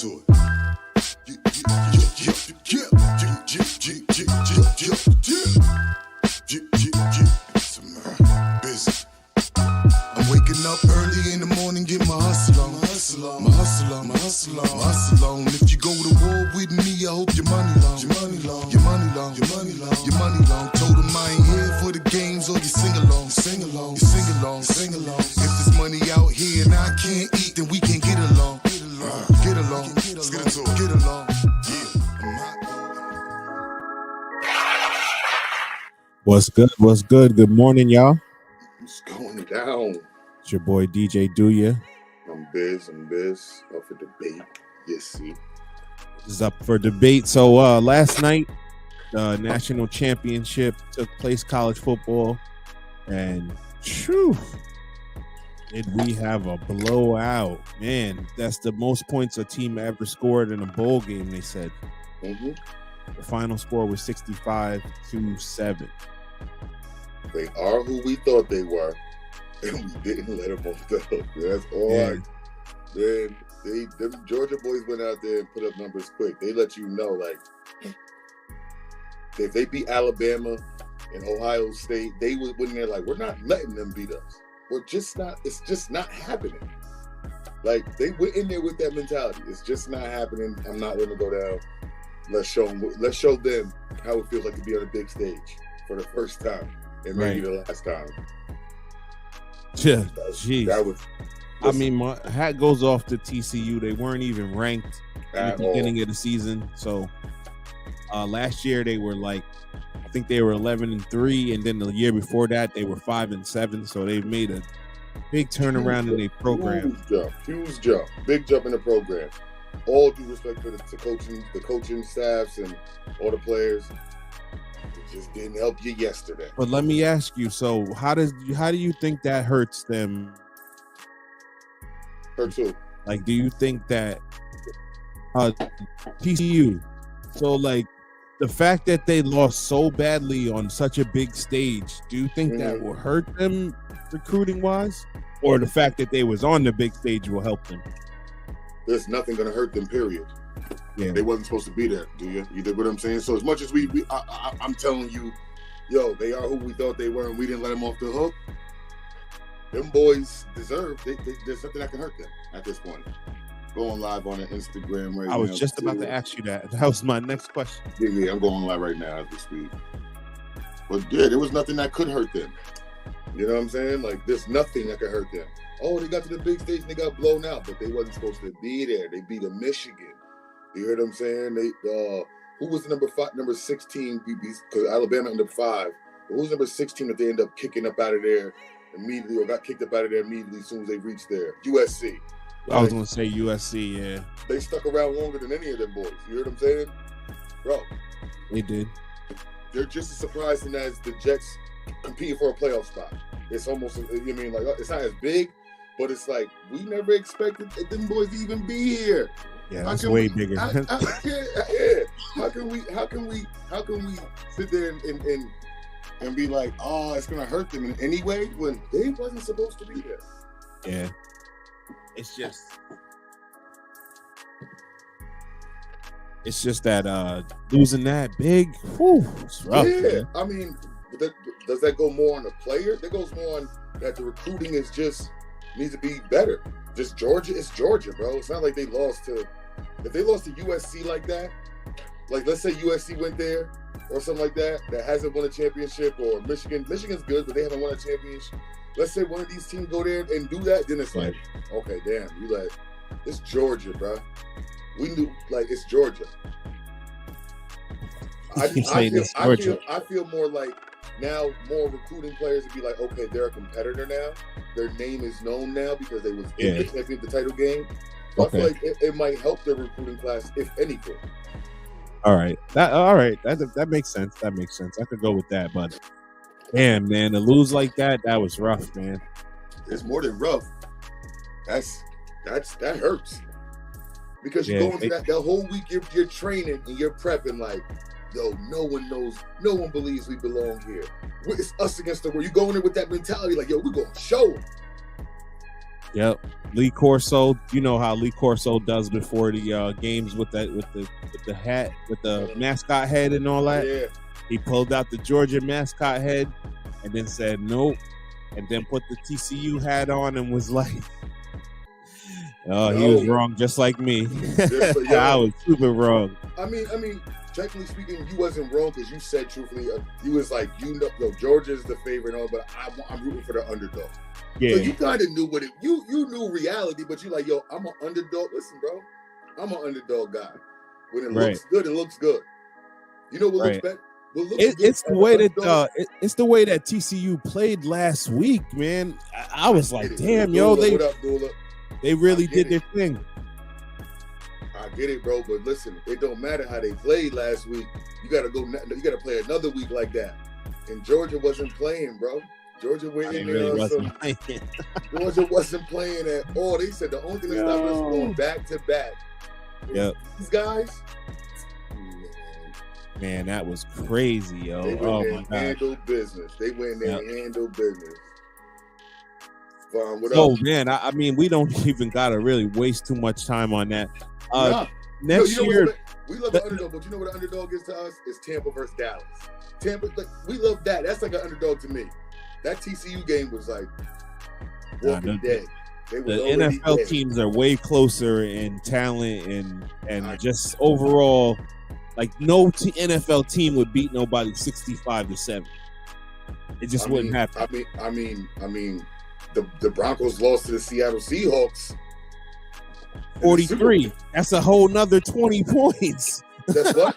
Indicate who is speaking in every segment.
Speaker 1: into it. Busy. I'm waking up early in the morning, get my hustle on. If you go to war with me, I hope your money long. Told them I ain't here for the games or you sing along. If there's money out here and I can't eat, then we can get along. Let's get into it. Get along.
Speaker 2: What's good? Good morning, y'all.
Speaker 1: It's going down.
Speaker 2: It's your boy DJ Do Ya.
Speaker 1: I'm Biz. Up for debate. Yes, see.
Speaker 2: This is up for debate. So last night, the national championship took place, college football, and did we have a blowout? Man, that's the most points a team ever scored in a bowl game, they said.
Speaker 1: Mm-hmm.
Speaker 2: The final score was 65-7.
Speaker 1: They are who we thought they were, and we didn't let them off the hook. That's all.
Speaker 2: Yeah.
Speaker 1: Them Georgia boys went out there and put up numbers quick. They let you know, like, if they beat Alabama and Ohio State, they went in there like, we're not letting them beat us. It's just not happening. Like, they went in there with that mentality. It's just not happening. I'm not letting it go down. Let's show them how it feels like to be on a big stage for the first time and maybe the last time.
Speaker 2: Yeah, jeez.
Speaker 1: I
Speaker 2: mean, my hat goes off to TCU. They weren't even ranked in the beginning of the season. So last year they were I think they were 11-3, and then the year before that they were 5-7. So they've made a big turnaround in their program.
Speaker 1: Huge jump, big jump in the program. All due respect for the coaching staffs and all the players. It just didn't help you yesterday.
Speaker 2: But let me ask you, so how do you think that hurts them?
Speaker 1: Hurts who?
Speaker 2: Like, do you think that TCU, so the fact that they lost so badly on such a big stage, do you think that will hurt them recruiting wise, or the fact that they was on the big stage will help them?
Speaker 1: There's nothing going to hurt them, period.
Speaker 2: Yeah.
Speaker 1: They wasn't supposed to be there, do you? You dig what I'm saying? So as much as I'm telling you, yo, they are who we thought they were and we didn't let them off the hook, them boys deserve, there's nothing that can hurt them at this point. Going live on an Instagram right now.
Speaker 2: I was just about to ask you that. That was my next question.
Speaker 1: Yeah, I'm going live right now as we speak. But yeah, there was nothing that could hurt them. You know what I'm saying? Like, there's nothing that could hurt them. Oh, they got to the big stage and they got blown out, but they wasn't supposed to be there. They beat a Michigan. You heard what I'm saying? They who was the number 16? Because Alabama ended up 5. But who was number 16 that they ended up kicking up out of there immediately, or got kicked up out of there immediately as soon as they reached there? USC.
Speaker 2: I was going to say USC, yeah.
Speaker 1: They stuck around longer than any of them boys. You heard what I'm saying? Bro.
Speaker 2: They did.
Speaker 1: They're just as surprising as the Jets competing for a playoff spot. It's almost, it's not as big, but it's like, we never expected them boys to even be here.
Speaker 2: Yeah, that's way bigger.
Speaker 1: How can we sit there and be like, oh, it's gonna hurt them in any way when they wasn't supposed to be there?
Speaker 2: Yeah. It's just that losing that big, it's rough.
Speaker 1: Yeah,
Speaker 2: man.
Speaker 1: I mean, does that go more on the player? That goes more on that the recruiting needs to be better. Just Georgia, it's Georgia, bro. It's not like they lost to, if they lost to USC like that, like let's say USC went there or something like that hasn't won a championship, or Michigan's good, but they haven't won a championship. Let's say one of these teams go there and do that, then it's like, okay, damn, it's Georgia, bro. We knew, it's Georgia. I feel more like now more recruiting players would be like, okay, they're a competitor now. Their name is known now because they was in the champion, the title game. So I feel like it might help their recruiting class, if anything.
Speaker 2: All right. That makes sense. I could go with that, but damn, man, to lose like that was rough, man.
Speaker 1: It's more than rough. That hurts. Because you go into that whole week, you're training and you're prepping like, yo, no one believes we belong here. It's us against the world. You go in there with that mentality like, yo, we're going to show them.
Speaker 2: Yep. Lee Corso, you know how Lee Corso does before the games with the hat, with the mascot head and all that.
Speaker 1: Yeah.
Speaker 2: He pulled out the Georgia mascot head and then said nope, and then put the TCU hat on and was like, "Oh, he was wrong, just like me." I was super wrong.
Speaker 1: I mean, technically speaking, you wasn't wrong because you said truthfully, you was like, Georgia's the favorite, and all, but I'm rooting for the underdog.
Speaker 2: Yeah.
Speaker 1: So you kind of knew what it. You knew reality, but you like, yo, I'm an underdog. Listen, bro, I'm an underdog guy. When it looks good, it looks good. You know what looks better?
Speaker 2: It's the way that it's the way that TCU played last week, man. I was like, damn, yo, they really did their thing.
Speaker 1: I get it, bro, but listen, it don't matter how they played last week. You gotta play another week like that. And Georgia wasn't playing, bro. Georgia went in there. Georgia wasn't playing at all. They said the only thing that stopped us from going back to back.
Speaker 2: Yep.
Speaker 1: These guys.
Speaker 2: Man, that was crazy, yo.
Speaker 1: They went there and handled business. They went there and handled business.
Speaker 2: Man, I mean, we don't even gotta really waste too much time on that. Next year,
Speaker 1: we love the underdog, but you know what the underdog is to us? It's Tampa versus Dallas. Tampa, we love that. That's like an underdog to me. That TCU game was like walking dead.
Speaker 2: The NFL teams are way closer in talent and just overall, like no NFL team would beat nobody 65-7. It just wouldn't happen.
Speaker 1: I mean, the Broncos lost to the Seattle Seahawks.
Speaker 2: 43. That's a whole nother 20 points.
Speaker 1: That's what?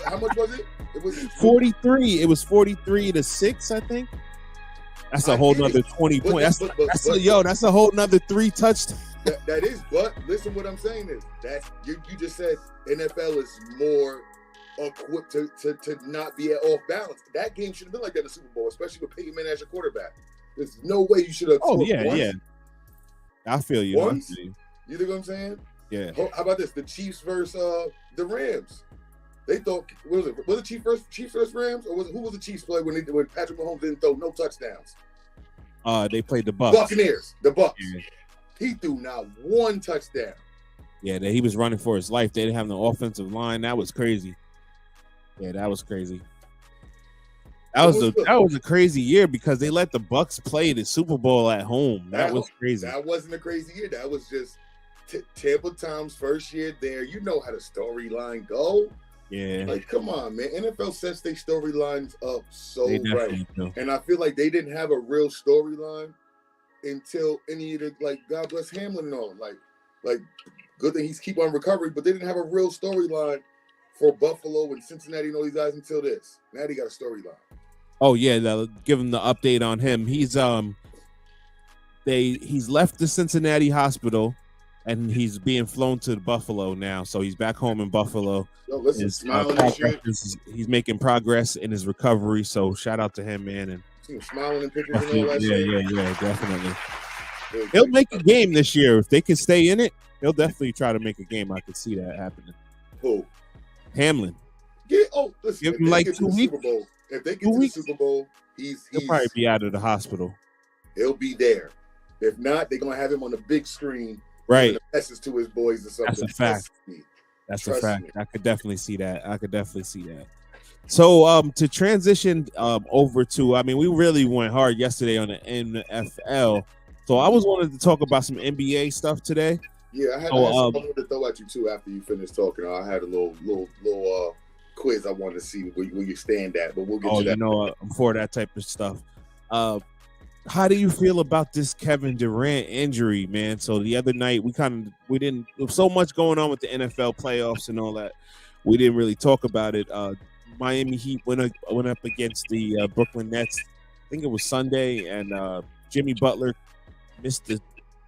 Speaker 1: How much was it? It was
Speaker 2: 43. It was 43-6, I think. That's a whole nother 20 points. That's a whole nother 3 touchdowns.
Speaker 1: That is, but listen, what I'm saying is that you just said NFL is more equipped to not be off balance. That game should have been like that in the Super Bowl, especially with Peyton Manning as your quarterback. There's no way you should have.
Speaker 2: Oh yeah. I feel you.
Speaker 1: Once, you know what I'm saying?
Speaker 2: Yeah.
Speaker 1: How about this? The Chiefs versus the Rams. They thought, what was it? Was it Chiefs versus Rams, or who was the Chiefs play when Patrick Mahomes didn't throw no touchdowns?
Speaker 2: They played the Bucs.
Speaker 1: Buccaneers. The Bucs.
Speaker 2: Yeah.
Speaker 1: He threw not one touchdown.
Speaker 2: Yeah, he was running for his life. They didn't have no offensive line. That was crazy. Yeah, that was crazy. That was a crazy year because they let the Bucs play the Super Bowl at home. That was crazy.
Speaker 1: That wasn't a crazy year. That was just Tampa Tom's first year there. You know how the storyline go.
Speaker 2: Yeah.
Speaker 1: Like, come on, man. NFL sets their storylines up so right. And I feel like they didn't have a real storyline until any of the, like, God bless Hamlin and all. Like good thing he's keep on recovery, but they didn't have a real storyline for Buffalo and Cincinnati and all these guys until this. Now they got a storyline.
Speaker 2: Oh yeah, they'll give him the update on him. He's left the Cincinnati hospital and he's being flown to Buffalo now. So he's back home in Buffalo.
Speaker 1: Yo, listen, smiling and shit.
Speaker 2: He's making progress in his recovery. So shout out to him, man. And
Speaker 1: see him smiling in pictures and all that shit.
Speaker 2: Yeah, definitely. He'll make a game this year if they can stay in it. He'll definitely try to make a game. I could see that happening.
Speaker 1: Who?
Speaker 2: Hamlin.
Speaker 1: Yeah. Oh, listen.
Speaker 2: Give him like 2 weeks.
Speaker 1: If they get to the Super Bowl, he'll
Speaker 2: probably be out of the hospital.
Speaker 1: He'll be there. If not, they're gonna have him on the big screen.
Speaker 2: Right.
Speaker 1: Message to his boys or something.
Speaker 2: That's a fact. That's a fact. I could definitely see that. So to transition over to, I mean, we really went hard yesterday on the NFL. So I wanted to talk about some NBA stuff today.
Speaker 1: Yeah, I had something to throw at you too after you finished talking. I had a little quiz I wanted to see where you stand at, but we'll get to that.
Speaker 2: I'm for that type of stuff. How do you feel about this Kevin Durant injury, man? So the other night we didn't, with so much going on with the NFL playoffs and all that, we didn't really talk about it. Miami Heat went up against the Brooklyn Nets. I think it was Sunday, and Jimmy Butler missed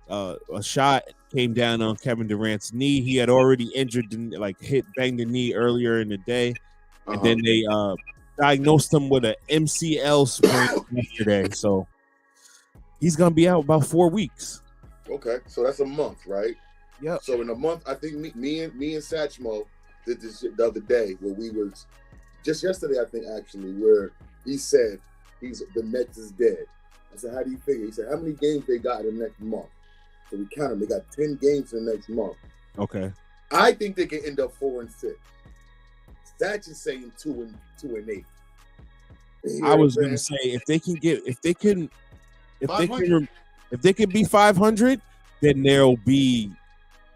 Speaker 2: a shot, came down on Kevin Durant's knee. He had already banged the knee earlier in the day, and then they diagnosed him with an MCL sprain yesterday. So he's gonna be out about 4 weeks.
Speaker 1: Okay, so that's a month, right?
Speaker 2: Yeah.
Speaker 1: So in a month, I think me and Satchmo did this shit the other day where we was just yesterday, I think actually, where he said the Nets is dead. I said, how do you figure? He said, how many games they got in the next month? So we count them. They got 10 games in the next month.
Speaker 2: Okay.
Speaker 1: I think they can end up 4-6. Satch is saying 2-8.
Speaker 2: I was gonna say if they can be 500, then they'll be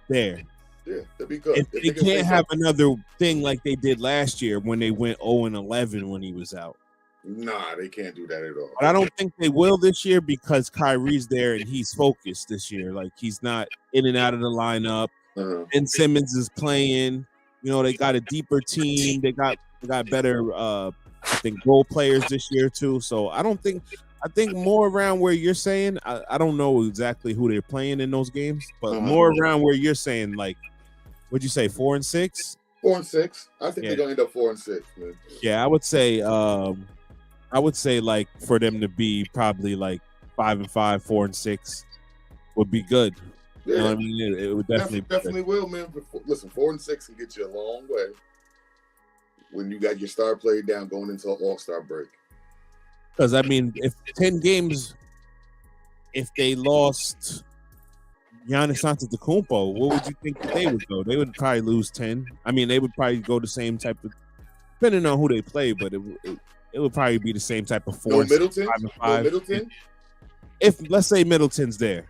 Speaker 2: there.
Speaker 1: Yeah, they'll be good.
Speaker 2: If they can't have another thing like they did last year when they went 0-11 when he was out.
Speaker 1: Nah, they can't do that at all.
Speaker 2: But I don't think they will this year because Kyrie's there and he's focused this year. Like he's not in and out of the lineup. Ben Simmons is playing. You know, they got a deeper team. They got better I think role players this year too. So I think more around where you're saying. I don't know exactly who they're playing in those games, but more around where you're saying, like, what'd you say, 4-6?
Speaker 1: 4-6. I think they're gonna end up 4-6, man.
Speaker 2: Yeah, I would say like for them to be probably like 5-5, 4-6 would be good.
Speaker 1: Yeah.
Speaker 2: You know what I mean? It would
Speaker 1: definitely will, man. Listen, 4-6 can get you a long way when you got your star player down going into an all-star break.
Speaker 2: Because I mean, if 10 games, if they lost Giannis Antetokounmpo, what would you think that they would go? They would probably lose 10. I mean, they would probably go the same type of, depending on who they play, but it would probably be the same type of 4.
Speaker 1: No Middleton?
Speaker 2: 5-5.
Speaker 1: No Middleton?
Speaker 2: If let's say Middleton's there,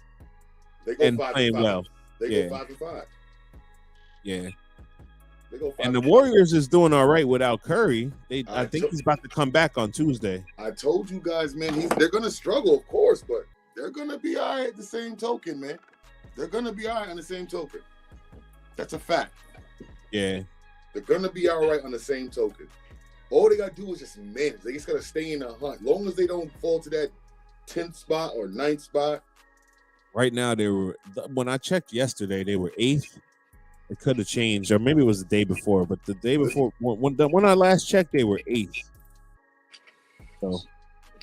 Speaker 1: they go
Speaker 2: and
Speaker 1: 5-5.
Speaker 2: playing well,
Speaker 1: They go 5-5.
Speaker 2: Yeah.
Speaker 1: They go 5-5.
Speaker 2: And the Warriors is doing all right without Curry. I think he's about to come back on Tuesday.
Speaker 1: I told you guys, man, they're gonna struggle, of course, but they're gonna be all right at the same token, man. They're gonna be all right on the same token. That's a fact.
Speaker 2: Yeah.
Speaker 1: They're gonna be all right on the same token. All they gotta do is just manage. They just gotta stay in the hunt. Long as they don't fall to that 10th spot or 9th spot.
Speaker 2: Right now, when I checked yesterday, they were 8th. It could have changed, or maybe it was the day before. But the day before, when I last checked, they were 8th. So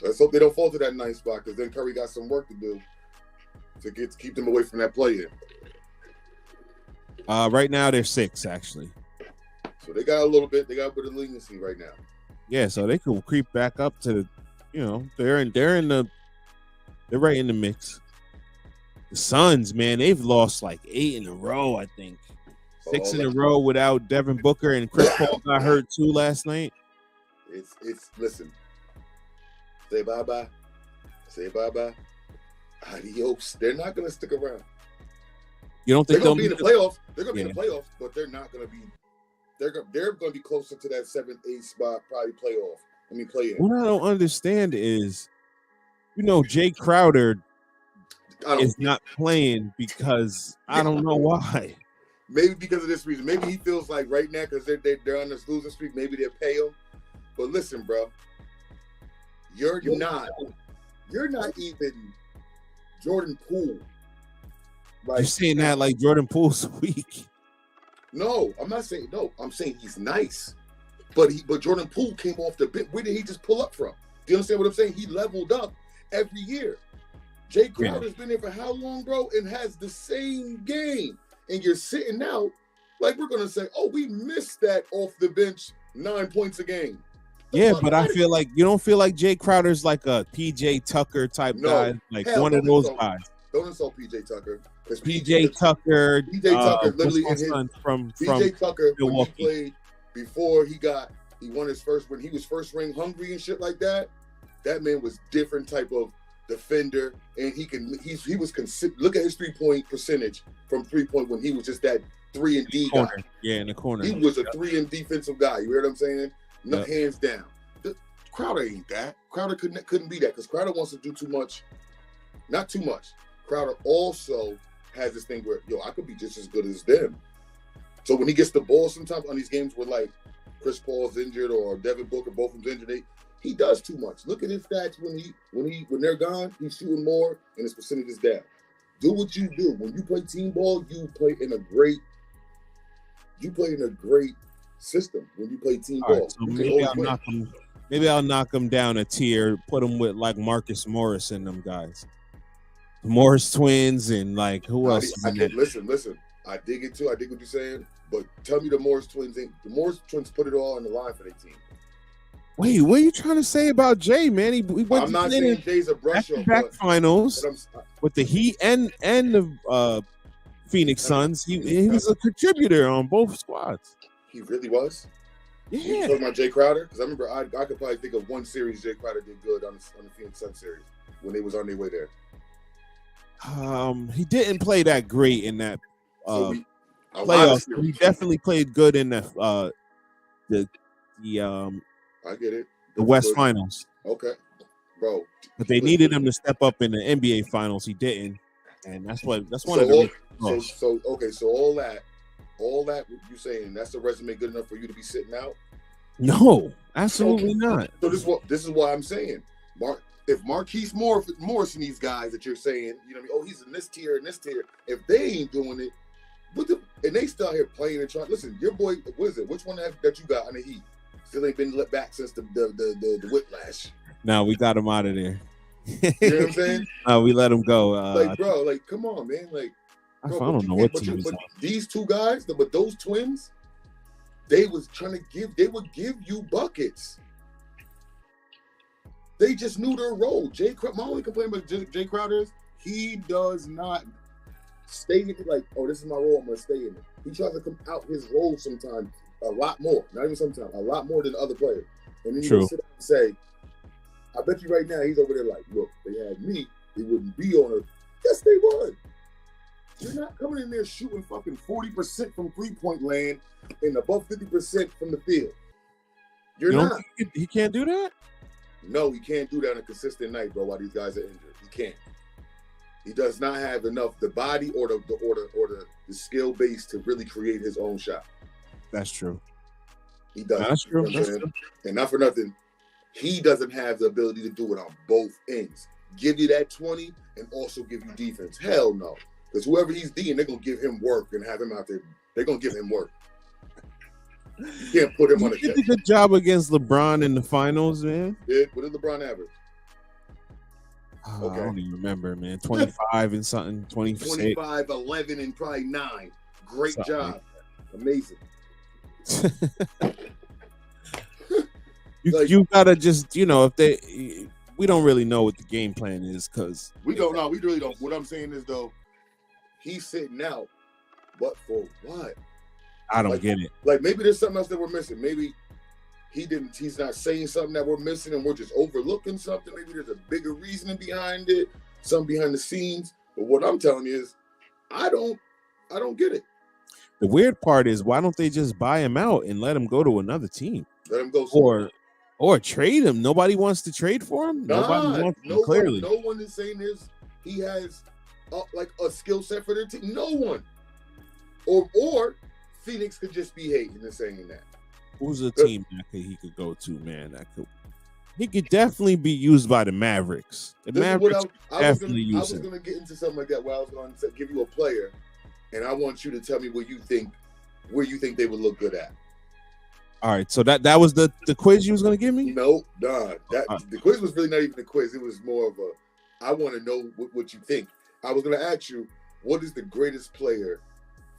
Speaker 1: let's hope they don't fall to that 9th spot, because then Curry got some work to do to keep them away from that play-in.
Speaker 2: Right now, they're 6th, actually.
Speaker 1: So they got a bit of leniency right now.
Speaker 2: Yeah, so they could creep back up to, they're right in the mix. The Suns, man, they've lost like 8 in a row, I think. 6 in a row without Devin Booker, and Chris Paul got hurt too last night.
Speaker 1: It's listen. Say bye-bye. Say bye-bye. Adios. They're not gonna stick around.
Speaker 2: You don't think
Speaker 1: they're gonna be in the playoffs? They're gonna be in the playoffs, but they're not gonna be. They're gonna be closer to that 7th, 8th spot, probably play-in.
Speaker 2: What I don't understand is, Jay Crowder is not playing because I don't know why.
Speaker 1: Maybe because of this reason. Maybe he feels like right now, because they're on this losing streak, maybe they'll pay him. But listen, bro, you're not even Jordan Poole.
Speaker 2: Like, you're saying that like Jordan Poole's weak.
Speaker 1: No, I'm not saying no. I'm saying he's nice, but Jordan Poole came off the bench. Where did he just pull up from? Do you understand what I'm saying? He leveled up every year. Jay Crowder's been there for how long, bro, and has the same game. And you're sitting out like we're gonna say, oh, we missed that off the bench 9 points a game.
Speaker 2: Yeah, but I feel like you don't feel like Jay Crowder's like a PJ Tucker type guy, like one of those guys.
Speaker 1: Don't insult PJ Tucker.
Speaker 2: PJ Tucker
Speaker 1: literally
Speaker 2: from
Speaker 1: PJ Tucker
Speaker 2: Milwaukee.
Speaker 1: When he played before he won his first, when he was first ring hungry and shit like that. That man was different type of defender, and he was look at his 3-point percentage from 3-point when he was just that 3-and-D guy.
Speaker 2: Yeah, in the corner.
Speaker 1: He was a 3-and defensive guy. You hear what I'm saying? No, hands down. Crowder ain't that. Crowder couldn't be that, because Crowder wants to do too much. Not too much. Crowder also has this thing where, I could be just as good as them. So when he gets the ball sometimes on these games where like Chris Paul's injured or Devin Booker, both of them's injured, he does too much. Look at his stats when they're gone, he's shooting more and his percentage is down. Do what you do. When you play team ball, you play in a great system when you play team ball.
Speaker 2: Right, so maybe I'll knock him down a tier, put him with like Marcus Morris and them guys. The Morris twins and like who else?
Speaker 1: Listen. I dig it too. I dig what you're saying. But tell me the Morris twins put it all on the line for their team.
Speaker 2: Wait, what are you trying to say about Jay, man? He went
Speaker 1: I'm not saying Jay's a brush off.
Speaker 2: Back finals. with the Heat and the Phoenix Suns. He was a contributor on both squads.
Speaker 1: He really was.
Speaker 2: Yeah.
Speaker 1: You talking about Jay Crowder? Because I remember I could probably think of one series Jay Crowder did good on the Phoenix Suns series when they was on their way there.
Speaker 2: He didn't play that great in that
Speaker 1: playoffs.
Speaker 2: He definitely played good in the
Speaker 1: I get it.
Speaker 2: The West Finals.
Speaker 1: Okay, bro.
Speaker 2: But they needed him to step up in the NBA Finals. He didn't, and that's one of the reasons.
Speaker 1: So all that you saying that's the resume good enough for you to be sitting out?
Speaker 2: No, absolutely not.
Speaker 1: So this is why I'm saying, if Marquise Morris and these guys that you're saying, you know what I mean? Oh, he's in this tier and this tier. If they ain't doing it, and they still here playing and trying. Listen, your boy, what is it? Which one that you got on the Heat? Still ain't been let back since the whiplash.
Speaker 2: No, we got him out of there.
Speaker 1: You know what I'm saying?
Speaker 2: We let him go.
Speaker 1: Bro, come on, man.
Speaker 2: I don't know what team
Speaker 1: but these two guys, but those twins, they would give you buckets. They just knew their role. My only complaint about Jay Crowder is he does not stay in it like, oh, this is my role, I'm gonna stay in it. He tries to come out his role sometimes a lot more, not even sometimes, a lot more than other players. And then you sit down and say, I bet you right now he's over there like, look, they had me, they wouldn't be on it. Yes, they would. You're not coming in there shooting fucking 40% from three-point land and above 50% from the field. You're not.
Speaker 2: He can't do that?
Speaker 1: No, he can't do that on a consistent night, bro, while these guys are injured. He can't. He does not have enough the body or the skill base to really create his own shot.
Speaker 2: That's true.
Speaker 1: He doesn't.
Speaker 2: That's true. That's true.
Speaker 1: And not for nothing, he doesn't have the ability to do it on both ends. Give you that 20 and also give you defense. Hell no. Because whoever he's D'ing, they're going to give him work and have him out there. They're going to give him work. You can't put him on the
Speaker 2: He did a good job against LeBron in the finals, man.
Speaker 1: Yeah, what did LeBron average?
Speaker 2: Okay. I don't even remember, man. 25 and something, 26.
Speaker 1: 25, 11, and probably 9. Great job. Amazing.
Speaker 2: You gotta just, if we don't really know what the game plan is because
Speaker 1: we don't know. We really don't. What I'm saying is though, he's sitting out, but for what?
Speaker 2: I don't get it.
Speaker 1: Like maybe there's something else that we're missing. Maybe he's not saying something that we're missing and we're just overlooking something. Maybe there's a bigger reasoning behind it, something behind the scenes. But what I'm telling you is, I don't get it.
Speaker 2: The weird part is, why don't they just buy him out and let him go to another team?
Speaker 1: Let him go
Speaker 2: or trade him. Nobody wants to trade for him. Nobody wants him, clearly.
Speaker 1: No one is saying he has a skill set for their team. No one. Or Phoenix could just be hating and saying that.
Speaker 2: Who's a team that he could go to, man? He could definitely be used by the Mavericks. The Mavericks
Speaker 1: I was going to get into something like that where I was going to give you a player, and I want you to tell me where you think they would look good at.
Speaker 2: All right, so that was the quiz you was going to give me?
Speaker 1: No, nah. The quiz was really not even a quiz. It was more of I want to know what you think. I was going to ask you, what is the greatest player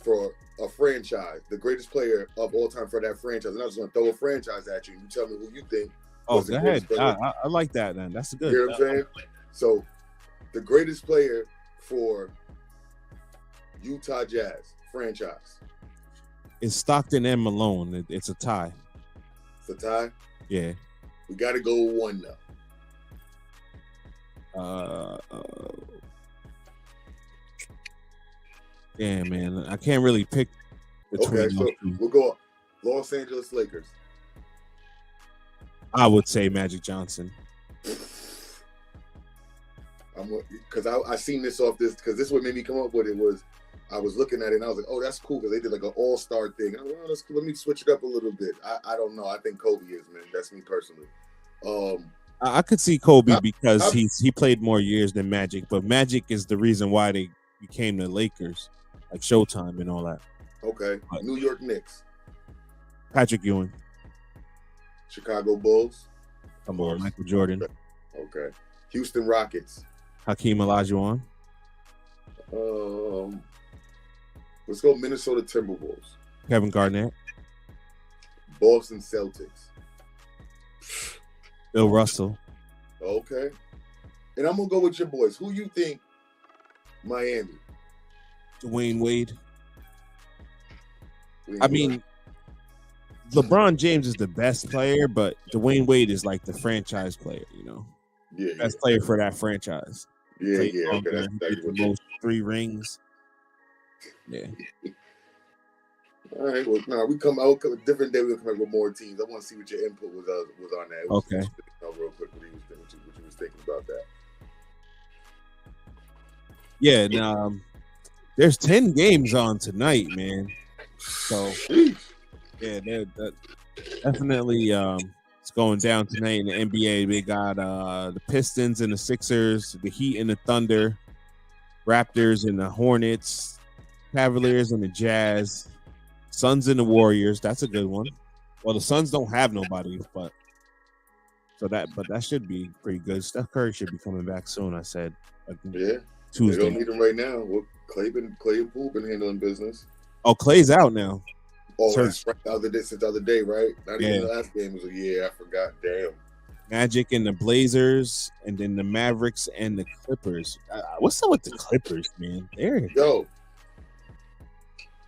Speaker 1: for a franchise, the greatest player of all time for that franchise? And I was going to throw a franchise at you, and you tell me who you think.
Speaker 2: Oh, go ahead. I like that, man. That's good.
Speaker 1: You know what I'm saying? So, the greatest player for Utah Jazz franchise
Speaker 2: is Stockton and Malone. It's a tie.
Speaker 1: It's a tie?
Speaker 2: Yeah.
Speaker 1: We got to go with one
Speaker 2: now. Yeah, man. I can't really pick between
Speaker 1: those two. We'll go Los Angeles Lakers.
Speaker 2: I would say Magic Johnson.
Speaker 1: Because I seen this off this, because this is what made me come up with it. I was looking at it and I was like, oh, that's cool, because they did like an all-star thing. And I was like, let me switch it up a little bit. I don't know. I think Kobe is, man. That's me personally.
Speaker 2: I could see Kobe because he played more years than Magic, but Magic is the reason why they became the Lakers, like Showtime and all that.
Speaker 1: Okay. New York Knicks.
Speaker 2: Patrick Ewing.
Speaker 1: Chicago Bulls.
Speaker 2: Come on, Michael Jordan.
Speaker 1: Okay. Houston Rockets.
Speaker 2: Hakeem Olajuwon.
Speaker 1: Let's go Minnesota Timberwolves.
Speaker 2: Kevin Garnett.
Speaker 1: Boston Celtics.
Speaker 2: Bill Russell.
Speaker 1: Okay. And I'm going to go with your boys. Who you think Miami.
Speaker 2: Dwayne Wade. I mean, LeBron James is the best player, but Dwayne Wade is like the franchise player, you know? Best player for that franchise.
Speaker 1: Yeah. Okay, that's
Speaker 2: exactly what most 3 rings. Yeah.
Speaker 1: All right. Well, no, we come out a different day. We'll come out with more teams. I want to see what your input was on that.
Speaker 2: Okay.
Speaker 1: Real quick, what you was thinking about that.
Speaker 2: Yeah. And, there's 10 games on tonight, man. So yeah, that definitely it's going down tonight in the NBA. We got the Pistons and the Sixers, the Heat and the Thunder, Raptors and the Hornets, Cavaliers and the Jazz, Suns and the Warriors. That's a good one. Well, the Suns don't have nobody, but that should be pretty good. Steph Curry should be coming back soon. I said,
Speaker 1: yeah,
Speaker 2: Tuesday.
Speaker 1: They don't need him right now. Well, Clay and Poole been handling business.
Speaker 2: Oh, Clay's out now.
Speaker 1: Oh, that's right. Since the other day, right? Not even the last game was I forgot. Damn.
Speaker 2: Magic and the Blazers, and then the Mavericks and the Clippers. What's up with the Clippers, man?
Speaker 1: Yo,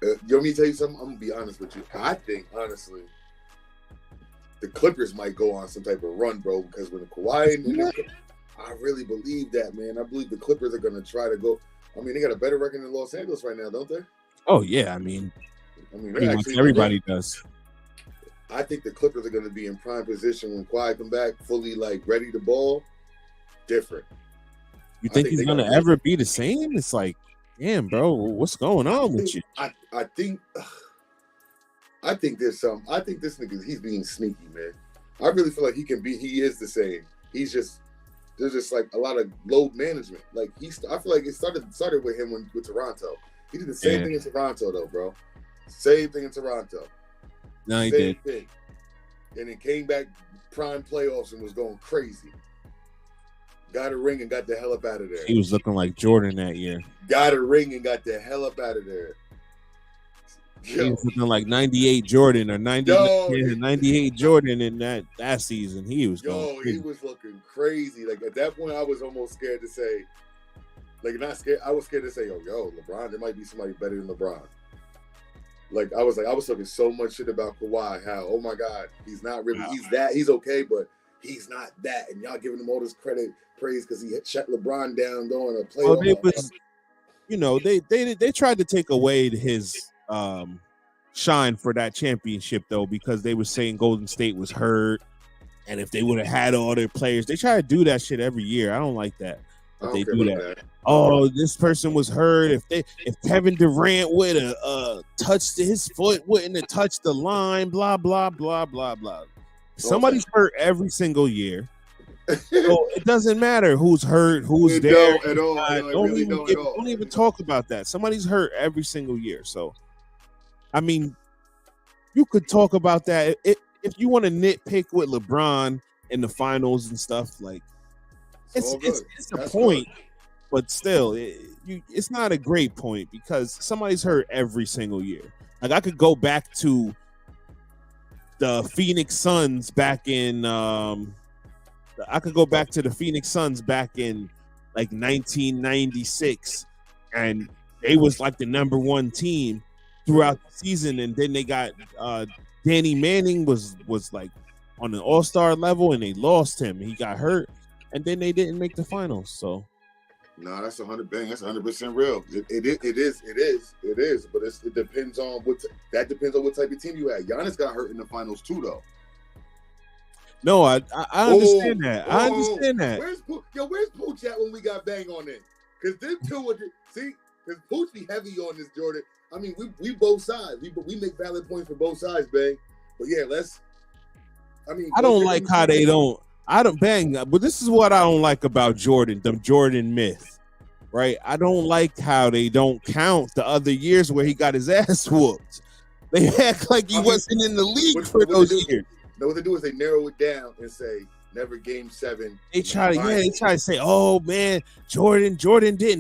Speaker 1: you want me to tell you something? I'm gonna be honest with you. I think honestly, the Clippers might go on some type of run, bro. Because when the Kawhi, I really believe that, man. I believe the Clippers are gonna try to go. I mean, they got a better record than Los Angeles right now, don't they?
Speaker 2: Oh yeah, I mean pretty much everybody does.
Speaker 1: I think the Clippers are going to be in prime position when Kawhi come back, fully ready to ball. Different.
Speaker 2: You think he's going to ever be the same? It's like, damn, bro, what's going on with you?
Speaker 1: I think there's some. I think this nigga, he's being sneaky, man. I really feel like he is the same. There's just like a lot of load management. Like I feel like it started with him with Toronto. He did the same thing in Toronto, though, bro. Same thing in Toronto.
Speaker 2: No, he did.
Speaker 1: Thing. And then came back prime playoffs and was going crazy. Got a ring and got the hell up out of there.
Speaker 2: He was looking like Jordan that year.
Speaker 1: Got a ring and got the hell up out of there.
Speaker 2: He was looking like 98 Jordan or 98 Jordan in that season. He was going crazy.
Speaker 1: He was looking crazy. Like at that point, I was almost scared to say, not scared. I was scared to say, yo, LeBron, there might be somebody better than LeBron. Like I was talking so much shit about Kawhi, how, oh my God, he's not really, he's okay, but he's not that. And y'all giving him all this praise because he had shut LeBron down during a playoff.
Speaker 2: Well, they tried to take away his shine for that championship though, because they were saying Golden State was hurt, and if they would have had all their players, they try to do that shit every year. I don't like that. They do that. Oh, this person was hurt. If Kevin Durant would have touched his foot, wouldn't have touched the line. Blah blah blah blah blah. Somebody's hurt every single year, so it doesn't matter who's hurt, who's there.
Speaker 1: At all.
Speaker 2: Don't even talk about that. Somebody's hurt every single year. So, I mean, you could talk about that if you want to nitpick with LeBron in the finals and stuff like. It's a point, but still, it's not a great point because somebody's hurt every single year. Like I could go back to the Phoenix Suns back in. I could go back to the Phoenix Suns back in like 1996, and they was like the number one team throughout the season, and then they got Danny Manning was like on an all-star level, and they lost him. He got hurt. And then they didn't make the finals. So,
Speaker 1: no, that's 100. Bang, that's 100% real. It is. But it depends on what type of team you had. Giannis got hurt in the finals too, though.
Speaker 2: No, I understand that. I understand that.
Speaker 1: Where's Pooch at when we got Bang on it? Because them two would see. Because Pooch be heavy on this, Jordan. I mean, we both sides. We make valid points for both sides, Bang. But yeah,
Speaker 2: I don't like how they don't. But this is what I don't like about Jordan, the Jordan myth, right? I don't like how they don't count the other years where he got his ass whooped. They act like he wasn't in the league for those years.
Speaker 1: No, what they do is they narrow it down and say never game 7.
Speaker 2: They try to say, oh man, Jordan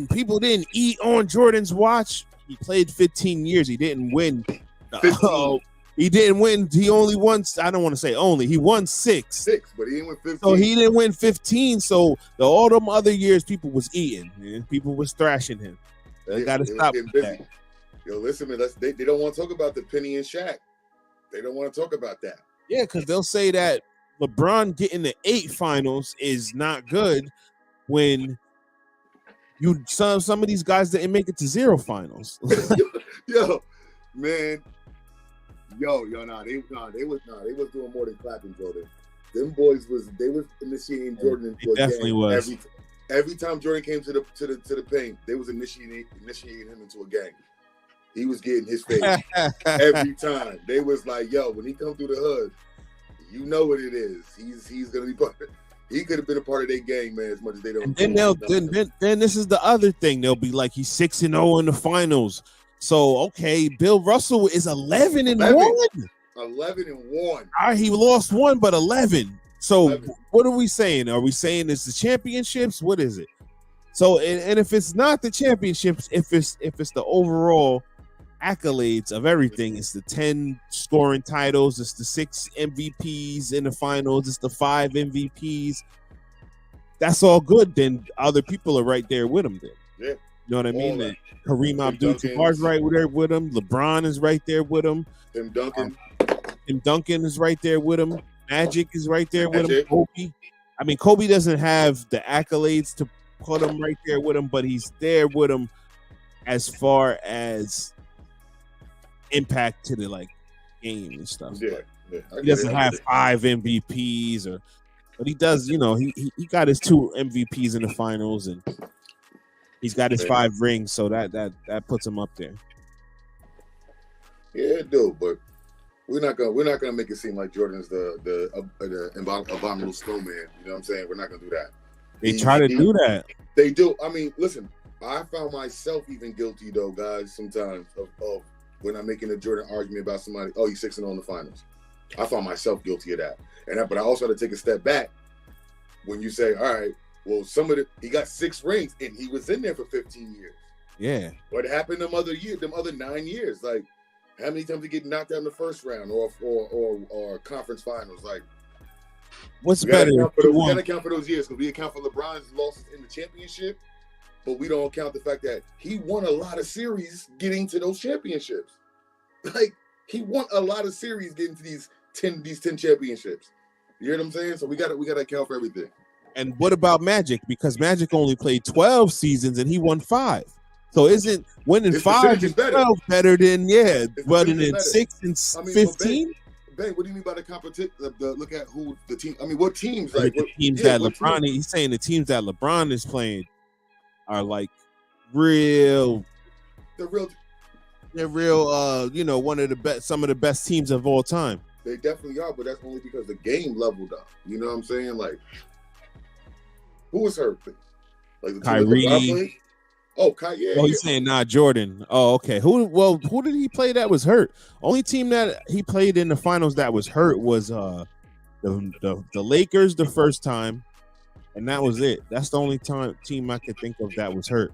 Speaker 2: people didn't eat on Jordan's watch. He played 15 years. He didn't win. He didn't win. He only won. I don't want to say only. He won 6.
Speaker 1: But he didn't win 15.
Speaker 2: So he didn't win 15. So all them other years, people was eating, man. People was thrashing him. They got to stop with that.
Speaker 1: Yo, listen, man. They don't want to talk about the Penny and Shaq. They don't want to talk about that.
Speaker 2: Yeah, because they'll say that LeBron getting the 8 finals is not good when some of these guys didn't make it to 0 finals.
Speaker 1: Yo, man. They was doing more than clapping Jordan. Them boys was initiating Jordan into a game. Was. Every time Jordan came to the paint, they was initiating him into a game. He was getting his face every time. They was like, yo, when he come through the hood, you know what it is. He's gonna be part of it. He could have been a part of their gang, man, as much as they don't.
Speaker 2: And then this is the other thing. They'll be like, he's 6-0 in the finals. So okay, Bill Russell is 11-1.
Speaker 1: 11-1. All
Speaker 2: right, he lost 1, but 11. So 11. What are we saying? Are we saying it's the championships? What is it? So and if it's not the championships, if it's the overall accolades of everything, it's the 10 scoring titles, it's the 6 MVPs in the finals, it's the 5 MVPs. That's all good. Then other people are right there with him. Then,
Speaker 1: yeah,
Speaker 2: you know what I mean. That. Kareem Abdul-Jabbar's right there with him. LeBron is right there with him.
Speaker 1: Tim
Speaker 2: Duncan is right there with him. Magic is right there with him. Kobe. I mean, Kobe doesn't have the accolades to put him right there with him, but he's there with him as far as impact to the game and stuff.
Speaker 1: Yeah.
Speaker 2: He doesn't have 5 MVPs but he does. You know, he got his 2 MVPs in the finals and he's got his 5 rings, so that puts him up there.
Speaker 1: Yeah, it do, but we're not gonna make it seem like Jordan's the abominable snowman. You know what I'm saying? We're not gonna do that.
Speaker 2: They try to do that.
Speaker 1: They do. I mean, listen, I found myself even guilty though, guys, sometimes of when I'm making a Jordan argument about somebody. Oh, he's 6-0 in the finals. I found myself guilty of that, but I also had to take a step back when you say, all right, well, he got 6 rings and he was in there for 15 years.
Speaker 2: Yeah.
Speaker 1: What happened them other 9 years? Like, how many times he get knocked out in the first round or conference finals? Like,
Speaker 2: what's better?
Speaker 1: We gotta account for those years because we account for LeBron's losses in the championship, but we don't account the fact that he won a lot of series getting to those championships. Like, he won a lot of series getting to these 10 championships. You hear what I'm saying? So we gotta account for everything.
Speaker 2: And what about Magic? Because Magic only played 12 seasons and he won 5. So isn't winning 5 and 12 better than running in 6 and 15?
Speaker 1: Ben, what do you mean by the competition? Look at who the team. I mean, what teams? Like
Speaker 2: the teams that LeBron. He's saying the teams that LeBron is playing are like real.
Speaker 1: They're real.
Speaker 2: You know, one of the best, some of the best teams of all time.
Speaker 1: They definitely are, but that's only because the game leveled up. You know what I'm saying? Like, who was hurt? Like the
Speaker 2: Kyrie.
Speaker 1: Oh, Kyrie.
Speaker 2: Oh, he's saying Jordan. Oh, okay. Who did he play that was hurt? Only team that he played in the finals that was hurt was the Lakers the first time, and that was it. That's the only team I could think of that was hurt.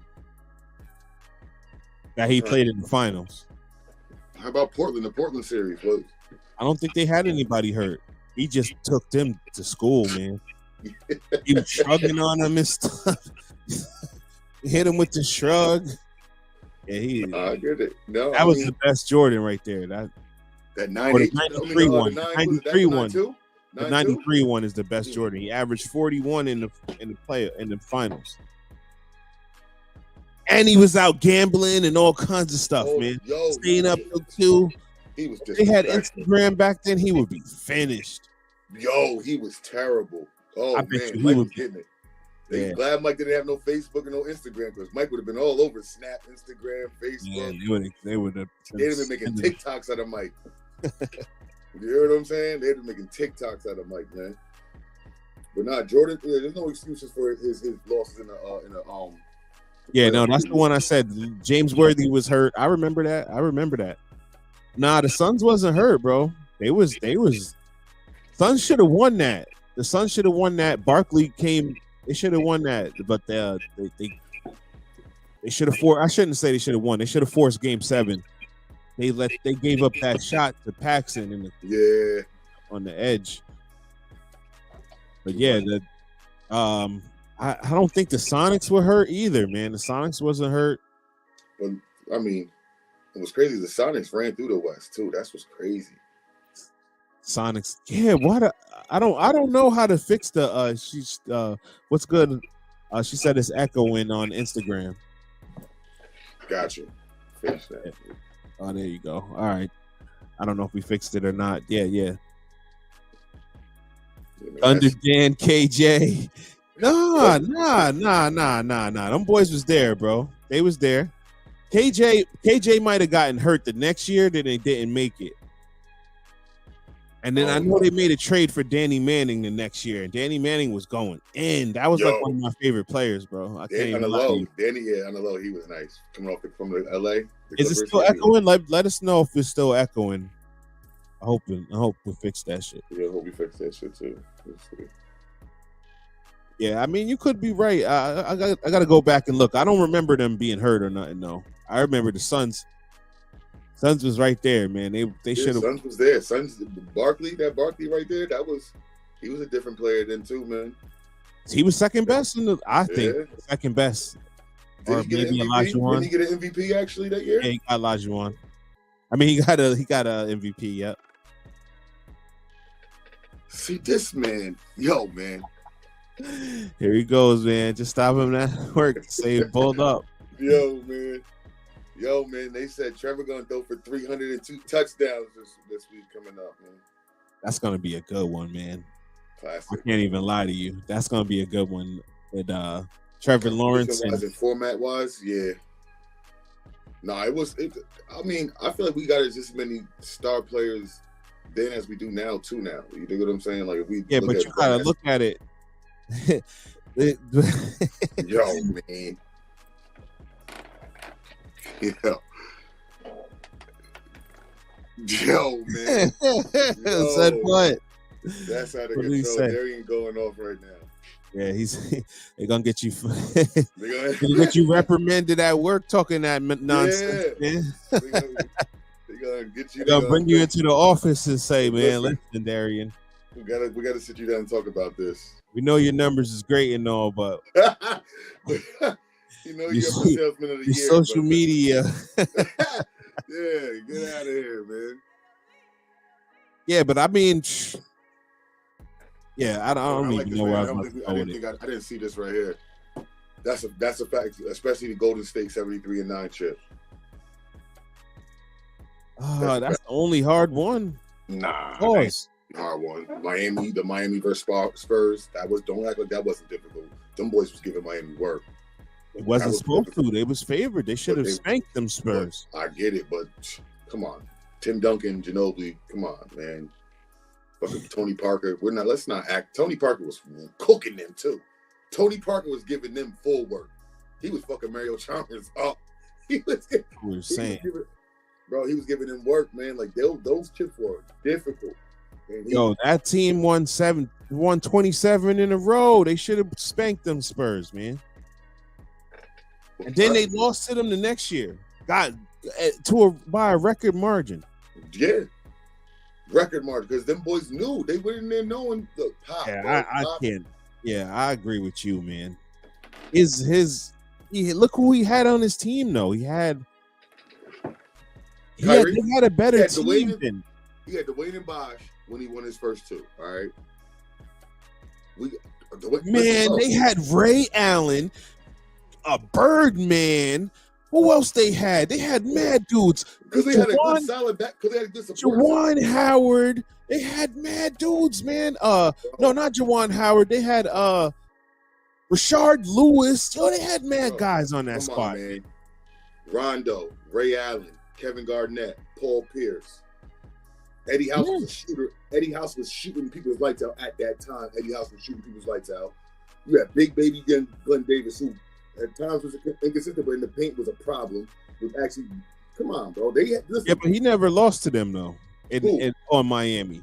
Speaker 2: That he played in the finals.
Speaker 1: How about Portland? The Portland series.
Speaker 2: I don't think they had anybody hurt. He just took them to school, man. He was shrugging on them and stuff. Hit him with the shrug. Yeah,
Speaker 1: I get it. No,
Speaker 2: that was the best Jordan right there. That 93 one. 93 one. The 93 one is the best Jordan. He averaged 41 in the finals. And he was out gambling and all kinds of stuff, man. Staying up till 2.
Speaker 1: He was
Speaker 2: they had Instagram back then, he would be finished.
Speaker 1: Yo, he was terrible. Oh, man, Mike was getting it. Glad Mike didn't have no Facebook and no Instagram because Mike would have been all over Snap, Instagram, Facebook.
Speaker 2: Yeah, they would have
Speaker 1: been making TikToks out of Mike. You hear what I'm saying? They'd been making TikToks out of Mike, man. But Jordan, there's no excuses for his losses in the
Speaker 2: Yeah, no, that's the one I said. James Worthy was hurt. I remember that. Nah, the Suns wasn't hurt, bro. They was. Suns should have won that. The Suns should have won that. Barkley came. They should have won that, but they should have forced. I shouldn't say they should have won. They should have forced Game 7. they gave up that shot to Paxson on the edge. But yeah, I don't think the Sonics were hurt either, man. The Sonics wasn't hurt.
Speaker 1: But I mean, it was crazy. The Sonics ran through the West too. That's what's crazy.
Speaker 2: Sonics, yeah. I don't know how to fix the she's what's good. She said it's echoing on Instagram.
Speaker 1: Gotcha. Fix that.
Speaker 2: Oh, there you go. All right. I don't know if we fixed it or not. Yeah. Thunder Dan KJ. Nah. Them boys was there, bro. They was there. KJ might have gotten hurt the next year, then they didn't make it. And then I know they made a trade for Danny Manning the next year, and Danny Manning was going in. That was like one of my favorite players, bro. I can't even lie to you.
Speaker 1: Danny, on the low, he was nice. Coming off from the LA.
Speaker 2: Is it still echoing? Let us know if it's still echoing. I hope we fix that shit.
Speaker 1: Yeah, I hope we fix that shit too.
Speaker 2: Yeah, I mean, you could be right. I got to go back and look. I don't remember them being hurt or nothing. No, I remember the Suns. Suns was right there, man. They should have.
Speaker 1: Suns was there. Suns, Barkley right there. He was a different player then too, man.
Speaker 2: He was second best I think second best.
Speaker 1: Did he get an MVP? Did he get an MVP actually that year?
Speaker 2: Yeah, he got Olajuwon. I mean, he got a MVP. Yep.
Speaker 1: See this man, man.
Speaker 2: Here he goes, man. Just stop him at work. Say pulled up.
Speaker 1: Yo, man. They said Trevor gonna throw for 302 touchdowns this week coming up, man.
Speaker 2: That's gonna be a good one, man.
Speaker 1: Classic.
Speaker 2: I can't even lie to you. That's gonna be a good one with Trevor Lawrence.
Speaker 1: And format wise, yeah. No, I mean, I feel like we got as many star players then as we do now too. Now, you dig what I'm saying? Like if we
Speaker 2: but you gotta look at it.
Speaker 1: Yo, man. Yo, man.
Speaker 2: Said what?
Speaker 1: That's out of control. Darian going off right now.
Speaker 2: Yeah, they're gonna get you. They're gonna get you reprimanded at work talking that nonsense. Yeah.
Speaker 1: They're gonna get you.
Speaker 2: They're gonna bring you into the office and say, "Man, listen, Darian,
Speaker 1: we gotta sit you down and talk about this.
Speaker 2: We know your numbers is great and all, but
Speaker 1: you know you're salesman of the year.
Speaker 2: Social media.
Speaker 1: Yeah, get out of here, man.
Speaker 2: Yeah, but I mean, yeah, I don't even know where I was going with it.
Speaker 1: I didn't see this right here. That's a fact, especially the Golden State 73-9 chip.
Speaker 2: Oh, that's the only hard one.
Speaker 1: Nah, of course. Hard one. The Miami versus Spurs. Don't act like that wasn't difficult. Them boys was giving Miami work.
Speaker 2: It wasn't supposed to. They was favored. They should have spanked them Spurs.
Speaker 1: I get it, but come on. Tim Duncan, Ginobili, come on, man. Fucking Tony Parker. Let's not act. Tony Parker was cooking them too. Tony Parker was giving them full work. He was fucking Mario Chalmers up. He was giving them work, man. Like those chips were difficult.
Speaker 2: Yo, that team won 27 in a row. They should have spanked them Spurs, man. And then they lost to them the next year. Got by a record margin.
Speaker 1: Yeah. Record margin, because them boys knew. They went in there knowing the pop.
Speaker 2: Yeah, I can't. Yeah, I agree with you, man. Look who he had on his team, though. He had a better team than.
Speaker 1: He had Dwayne and Bosh when he won his first two. All right.
Speaker 2: They had Ray Allen, a Birdman. Who else they had? They had mad dudes.
Speaker 1: Because they had a good solid back. Because they had a good support.
Speaker 2: Jawan Howard. They had mad dudes, man. No, not Jawan Howard. They had Rashard Lewis. Yo, they had mad guys on that squad.
Speaker 1: Man. Rondo, Ray Allen, Kevin Garnett, Paul Pierce. Eddie House was a shooter. Eddie House was shooting people's lights out at that time. Eddie House was shooting people's lights out. You had Big Baby Glenn Davis, who at times was inconsistent, but in the paint was a problem. Was actually, come on, bro. They had this.
Speaker 2: Yeah, but he never lost to them though. On Miami.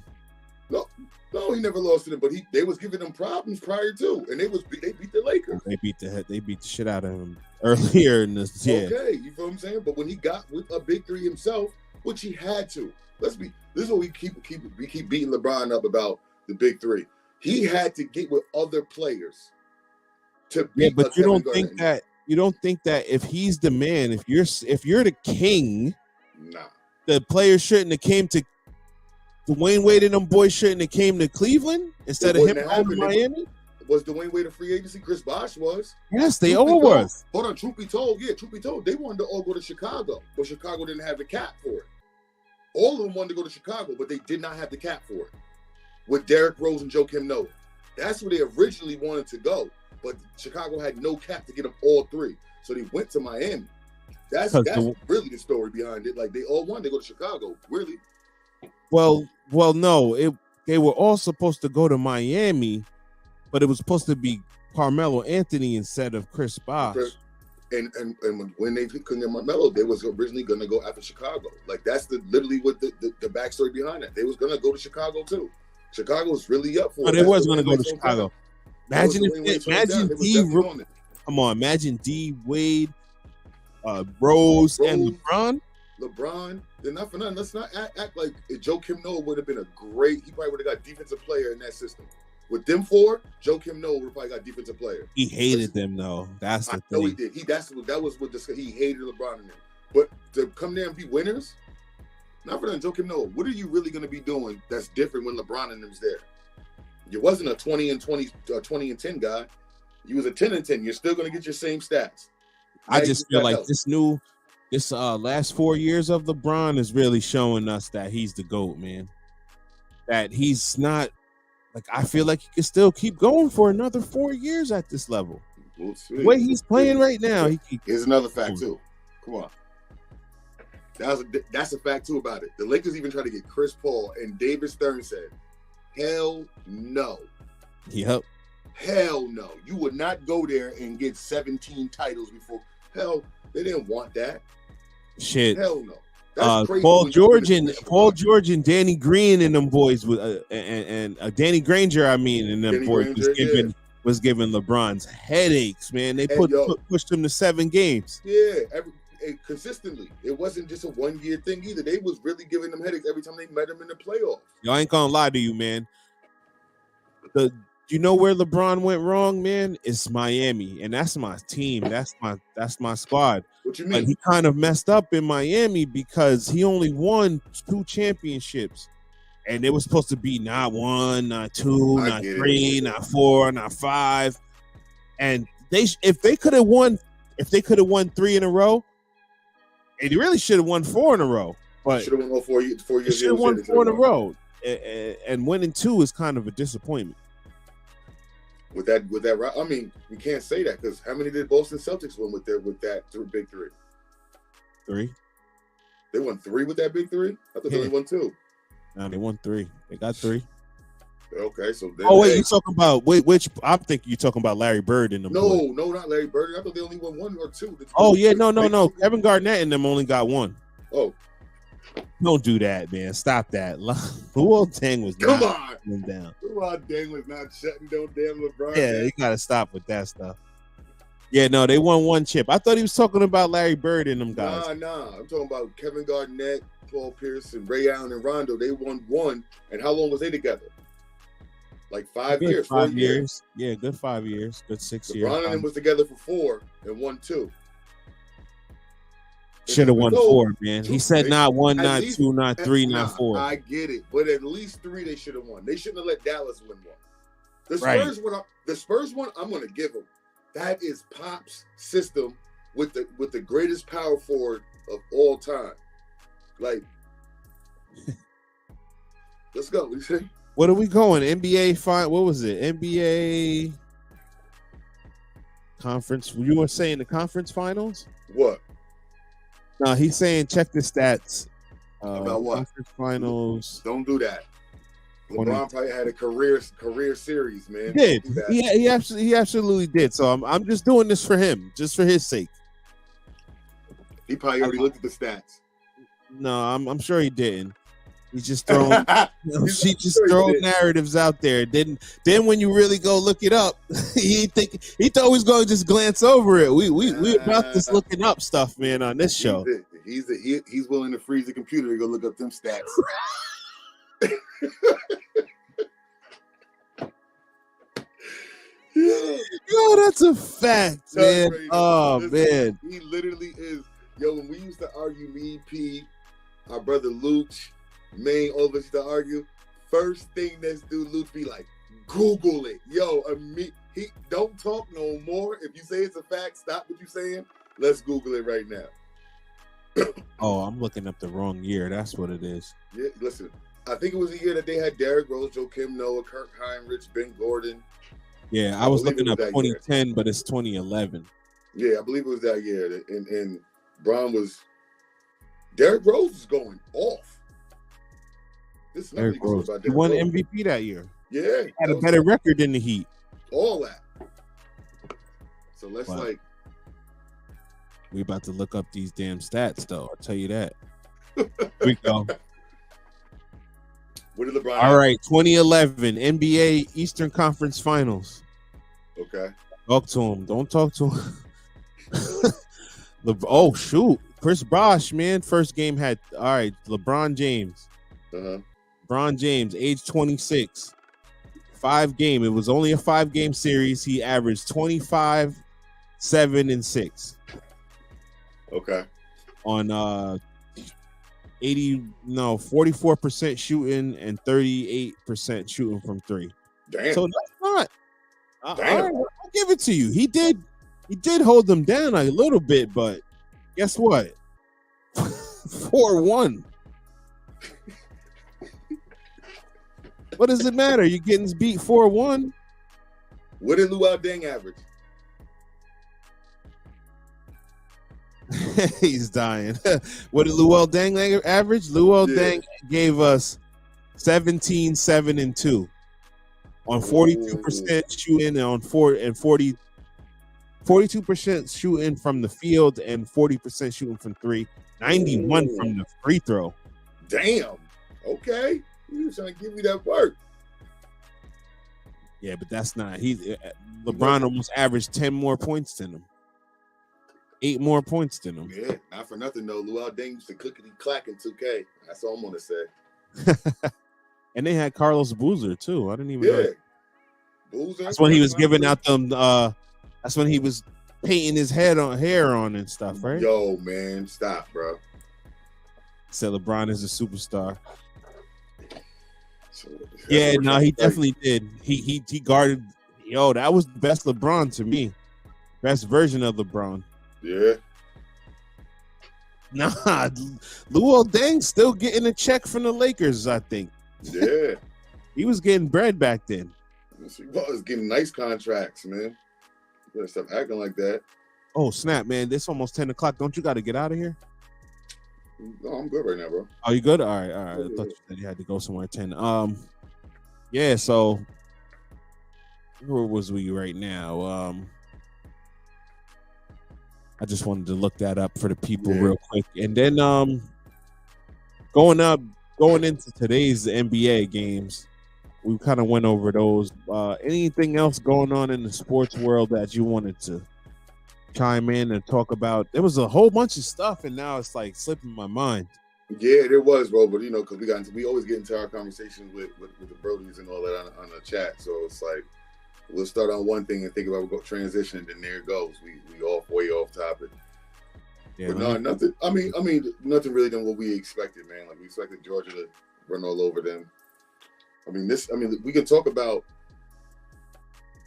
Speaker 1: No, he never lost to them. But they was giving them problems prior to, and they beat the Lakers.
Speaker 2: They beat the shit out of him earlier in this. Yeah.
Speaker 1: Okay, you feel what I'm saying? But when he got with a big three himself, which he had to. This is what we keep beating LeBron up about the big three. He had to get with other players to beat.
Speaker 2: Yeah, but you don't think that if he's the man, if you're the king,
Speaker 1: nah,
Speaker 2: the players shouldn't have came to Dwayne Wade and them boys shouldn't have came to Cleveland instead of him going to Miami?
Speaker 1: Was Dwayne Wade a free agency? Chris Bosh was.
Speaker 2: Yes, they all was.
Speaker 1: Hold on, truth be told, they wanted to all go to Chicago, but Chicago didn't have the cap for it. All of them wanted to go to Chicago, but they did not have the cap for it. With Derrick Rose and Joakim Noah. That's where they originally wanted to go, but Chicago had no cap to get them all three. So they went to Miami. That's really the story behind it. Like, they all wanted to go to Chicago, really.
Speaker 2: Well, no. They were all supposed to go to Miami, but it was supposed to be Carmelo Anthony instead of Chris Bosh.
Speaker 1: And when they couldn't get Carmelo, they was originally going to go after Chicago. Like, that's literally what the backstory behind it. They was going to go to Chicago too. Chicago was really up for it.
Speaker 2: But it was going to go to Chicago. Imagine imagine D Wade, Rose, and
Speaker 1: LeBron. They're not for nothing. Let's not act like Joakim Noah would have been he probably would have got defensive player in that system. With them four, Joakim Noah would have probably got defensive player.
Speaker 2: He hated them though. That's the thing.
Speaker 1: No, he did. That was what he hated LeBron and them. But to come there and be winners, not for nothing. Joakim Noah, what are you really going to be doing that's different when LeBron and them's there? You wasn't a 20 and 10 guy. You was a 10 and 10. You're still going to get your same stats.
Speaker 2: I just feel like this last 4 years of LeBron is really showing us that he's the GOAT, man. That he's not. Like, I feel like he can still keep going for another 4 years at this level. The way he's playing right now.
Speaker 1: Here's another fact, too. Come on. That's a fact, too, about it. The Lakers even tried to get Chris Paul, and David Stern said, hell no.
Speaker 2: Yep.
Speaker 1: Hell no. You would not go there and get 17 titles before. Hell, they didn't want that.
Speaker 2: Shit.
Speaker 1: Hell no.
Speaker 2: Paul George and Danny Green and them boys and Danny Granger, and them boys was giving LeBron's headaches, man. They pushed him to 7 games.
Speaker 1: Yeah, consistently. It wasn't just a 1 year thing either. They was really giving them headaches every time they met him in the playoffs.
Speaker 2: Yo, I ain't gonna lie to you, man. You know where LeBron went wrong, man? It's Miami, and that's my team. That's my squad.
Speaker 1: What you mean?
Speaker 2: But he kind of messed up in Miami because he only won 2 championships, and it was supposed to be not 1, not 2, not 3, not 4, not 5. And if they could have won 3 in a row, they really should have won 4 in a row. But
Speaker 1: should have won all 4 years.
Speaker 2: Should have won 4 in a row, and winning 2 is kind of a disappointment.
Speaker 1: With that, I mean, we can't say that because how many did Boston Celtics win with that big three?
Speaker 2: 3.
Speaker 1: They won 3 with that big 3. I thought they only won 2.
Speaker 2: No, they won 3. They got 3.
Speaker 1: Okay, so
Speaker 2: you talking about which? I'm thinking you're talking about Larry Bird and them.
Speaker 1: No, not Larry Bird. I thought they only won 1 or 2.
Speaker 2: No. Kevin Garnett and them only got 1.
Speaker 1: Oh.
Speaker 2: Don't do that, man. Stop that. Luol Deng was
Speaker 1: not
Speaker 2: shutting down.
Speaker 1: Luol Deng was not shutting down damn LeBron.
Speaker 2: Yeah,
Speaker 1: man.
Speaker 2: You gotta stop with that stuff. Yeah, no, they won 1 chip. I thought he was talking about Larry Bird and them guys.
Speaker 1: Nah. I'm talking about Kevin Garnett, Paul Pierce, and Ray Allen and Rondo. They won 1. And how long was they together? Like 5 years.
Speaker 2: 5 years. Yeah, good 5 years. Good 6 years.
Speaker 1: LeBron and them was together for 4 and won 2.
Speaker 2: Should have won 4, man. He said not 1, not 2, not 3, not 4.
Speaker 1: I get it, but at least 3 they should have won. They shouldn't have let Dallas win 1. The Spurs one, I'm going to give them. That is Pop's system with the greatest power forward of all time. Like, let's go. What do you say?
Speaker 2: What are we going? NBA final? What was it? NBA conference? You were saying the conference finals?
Speaker 1: What?
Speaker 2: No, he's saying check the stats.
Speaker 1: About what?
Speaker 2: Conference finals.
Speaker 1: Don't do that. LeBron probably had a career series, man.
Speaker 2: He did. He absolutely did. So I'm just doing this for him, just for his sake.
Speaker 1: He probably already looked at the stats.
Speaker 2: No, I'm sure he didn't. He's just throwing narratives out there. Then when you really go look it up, he thought he was going to just glance over it. We about this looking up stuff, man, on this show.
Speaker 1: he's willing to freeze the computer to go look up them stats.
Speaker 2: Yo, that's a fact, man. Oh, man.
Speaker 1: He literally is. Yo, when we used to argue, me, P, our brother Luch, Maine, all of us used to argue, first thing this dude Luch be like, Google it. Yo, he don't talk no more. If you say it's a fact, stop what you're saying. Let's Google it right now.
Speaker 2: Oh, I'm looking up the wrong year. That's what it is.
Speaker 1: Yeah, listen. I think it was the year that they had Derrick Rose, Joakim Noah, Kirk Heinrich, Ben Gordon.
Speaker 2: Yeah, I was looking up 2010, year. But it's 2011.
Speaker 1: Yeah, I believe it was that year. And Bron was Derrick Rose was going off. This is
Speaker 2: Derrick Rose. He won MVP that year.
Speaker 1: Yeah.
Speaker 2: He had a better record than the Heat.
Speaker 1: All that. So let's
Speaker 2: we about to look up these damn stats, though. I'll tell you that. Here we go.
Speaker 1: What did LeBron
Speaker 2: All right, 2011 NBA Eastern Conference Finals.
Speaker 1: Okay.
Speaker 2: Talk to him. Don't talk to him. Oh, shoot. Chris Bosh, man. First game had, all right, LeBron James. LeBron James, age 26. 5-game. It was only a 5-game series. He averaged 25, 7, and 6.
Speaker 1: Okay.
Speaker 2: On 44% shooting and 38% shooting from 3.
Speaker 1: Damn.
Speaker 2: So that's not.
Speaker 1: Damn.
Speaker 2: I'll give it to you. He did hold them down a little bit, but guess what? 4-1. What does it matter? You're getting beat 4-1.
Speaker 1: What did Luol Deng average?
Speaker 2: He's dying. What did Luol Deng average? Luol Deng gave us 17, 7, and 2 on 42% shooting and on 42% shooting from the field and 40% shooting from 3. 91 from the free throw.
Speaker 1: Damn. Okay. He was trying to give me that work.
Speaker 2: Yeah, but that's not. LeBron almost averaged 10 more points than him. 8 more points than him.
Speaker 1: Yeah, not for nothing though. Luol Deng used to clickety clack in 2K. That's all I'm gonna say.
Speaker 2: And they had Carlos Boozer too. I didn't even know.
Speaker 1: Boozer.
Speaker 2: That's when he was giving out them. That's when he was painting his hair on and stuff, right?
Speaker 1: Yo, man, stop, bro.
Speaker 2: Said LeBron is a superstar. Yeah, no, he definitely did. He guarded. Yo, that was the best LeBron to me. Best version of LeBron.
Speaker 1: Yeah.
Speaker 2: Nah, Luol Deng still getting a check from the Lakers, I think.
Speaker 1: Yeah.
Speaker 2: He was getting bread back then.
Speaker 1: He was getting nice contracts, man. You better stop acting like that.
Speaker 2: Oh, snap, man. It's almost 10 o'clock. Don't you got to get out of here?
Speaker 1: No, I'm good right now, bro.
Speaker 2: Oh, you good? All right. I thought you said you had to go somewhere at 10. Yeah, so where was we right now? I just wanted to look that up for the people real quick. And then going into today's NBA games, we kind of went over those. Anything else going on in the sports world that you wanted to chime in and talk about? There was a whole bunch of stuff, and now it's like slipping my mind.
Speaker 1: Yeah, there was, bro. But you know, because we always get into our conversations with the Brodies and all that on the chat. So it's like we'll start on one thing and think about transition, and then there it goes. We way off topic. Yeah, but no, nothing. I mean, nothing really than what we expected, man. Like we expected Georgia to run all over them. I mean, we can talk about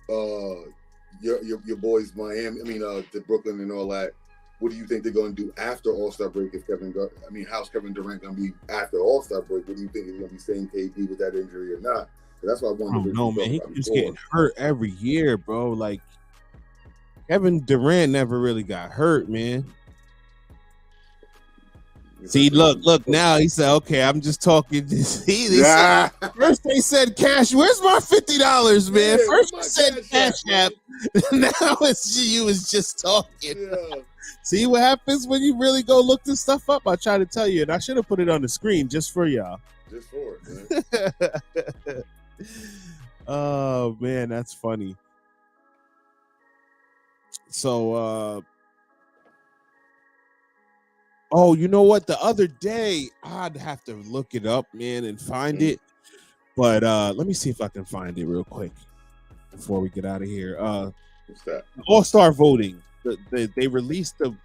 Speaker 1: your boys Miami. The Brooklyn and all that. What do you think they're going to do after All-Star break? How's Kevin Durant going to be after All-Star break? What do you think he's going to be staying KD with that injury or not? That's why I wanted to
Speaker 2: know, man. He keeps getting hurt every year, bro. Like Kevin Durant never really got hurt, man. See, look. Now he said, "Okay, I'm just talking." Said, first they said cash. Where's my $50, man?
Speaker 1: Yeah,
Speaker 2: first you said cash app. Now you was just talking.
Speaker 1: Yeah.
Speaker 2: See what happens when you really go look this stuff up? I try to tell you, and I should have put it on the screen just for y'all.
Speaker 1: Just for it, man.
Speaker 2: Oh man, that's funny. So, Oh, you know what? The other day, I'd have to look it up, man, and find it. But let me see if I can find it real quick before we get out of here.
Speaker 1: What's that?
Speaker 2: All-Star voting. They released the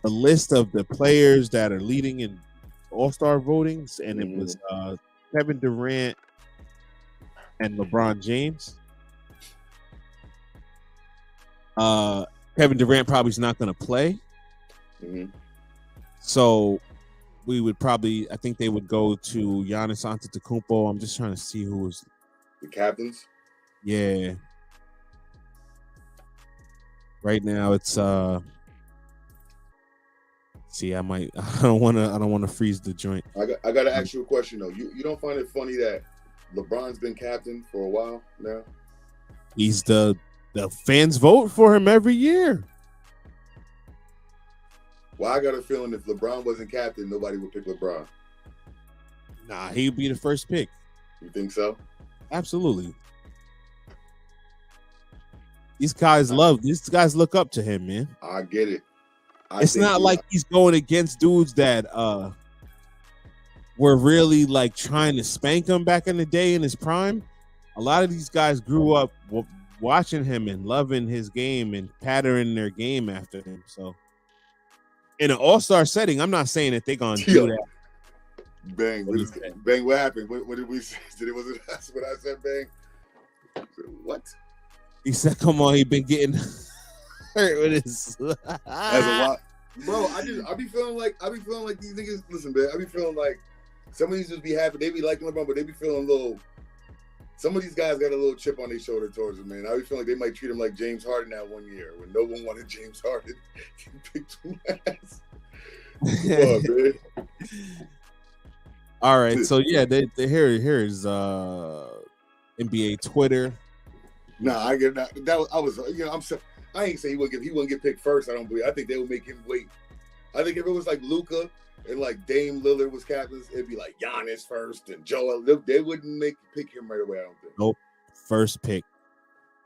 Speaker 2: list of the players that are leading in All-Star votings, and it was Kevin Durant and LeBron James. Kevin Durant probably is not going to play. So we would probably, I think they would go to Giannis Antetokounmpo. I'm just trying to see who was
Speaker 1: the captains.
Speaker 2: Yeah. Right now it's see, I don't want to freeze the joint.
Speaker 1: I got to ask you a question though. You don't find it funny that LeBron's been captain for a while now?
Speaker 2: He's the fans vote for him every year.
Speaker 1: Well, I got a feeling if LeBron wasn't captain, nobody would pick LeBron.
Speaker 2: Nah, he'd be the first pick.
Speaker 1: You think so?
Speaker 2: Absolutely. These guys look up to him, man.
Speaker 1: I get it.
Speaker 2: It's not like he's going against dudes that were really like trying to spank him back in the day in his prime. A lot of these guys grew up watching him and loving his game and patterning their game after him. So in an all-star setting, I'm not saying that they're gonna do that.
Speaker 1: Bang, Bang, what happened? What did we say? Was it that's what I said, Bang? What?
Speaker 2: He said, come on, he been getting hurt with his
Speaker 1: as a lot. Bro, I be feeling like these niggas, listen, man, I be feeling like some of these just be happy, they be liking LeBron, but they be feeling a little. Some of these guys got a little chip on their shoulder towards him, man. I be feeling like they might treat him like James Harden that one year when no one wanted James Harden. He picked two ass. Come on, man.
Speaker 2: All right, so yeah, here is NBA Twitter.
Speaker 1: Nah, I get that. I ain't say he wouldn't get picked first. I don't believe. I think they would make him wait. I think if it was like Luka and like Dame Lillard was captains, it'd be like Giannis first and Joel. They wouldn't pick him right away. I don't think.
Speaker 2: Nope, first pick,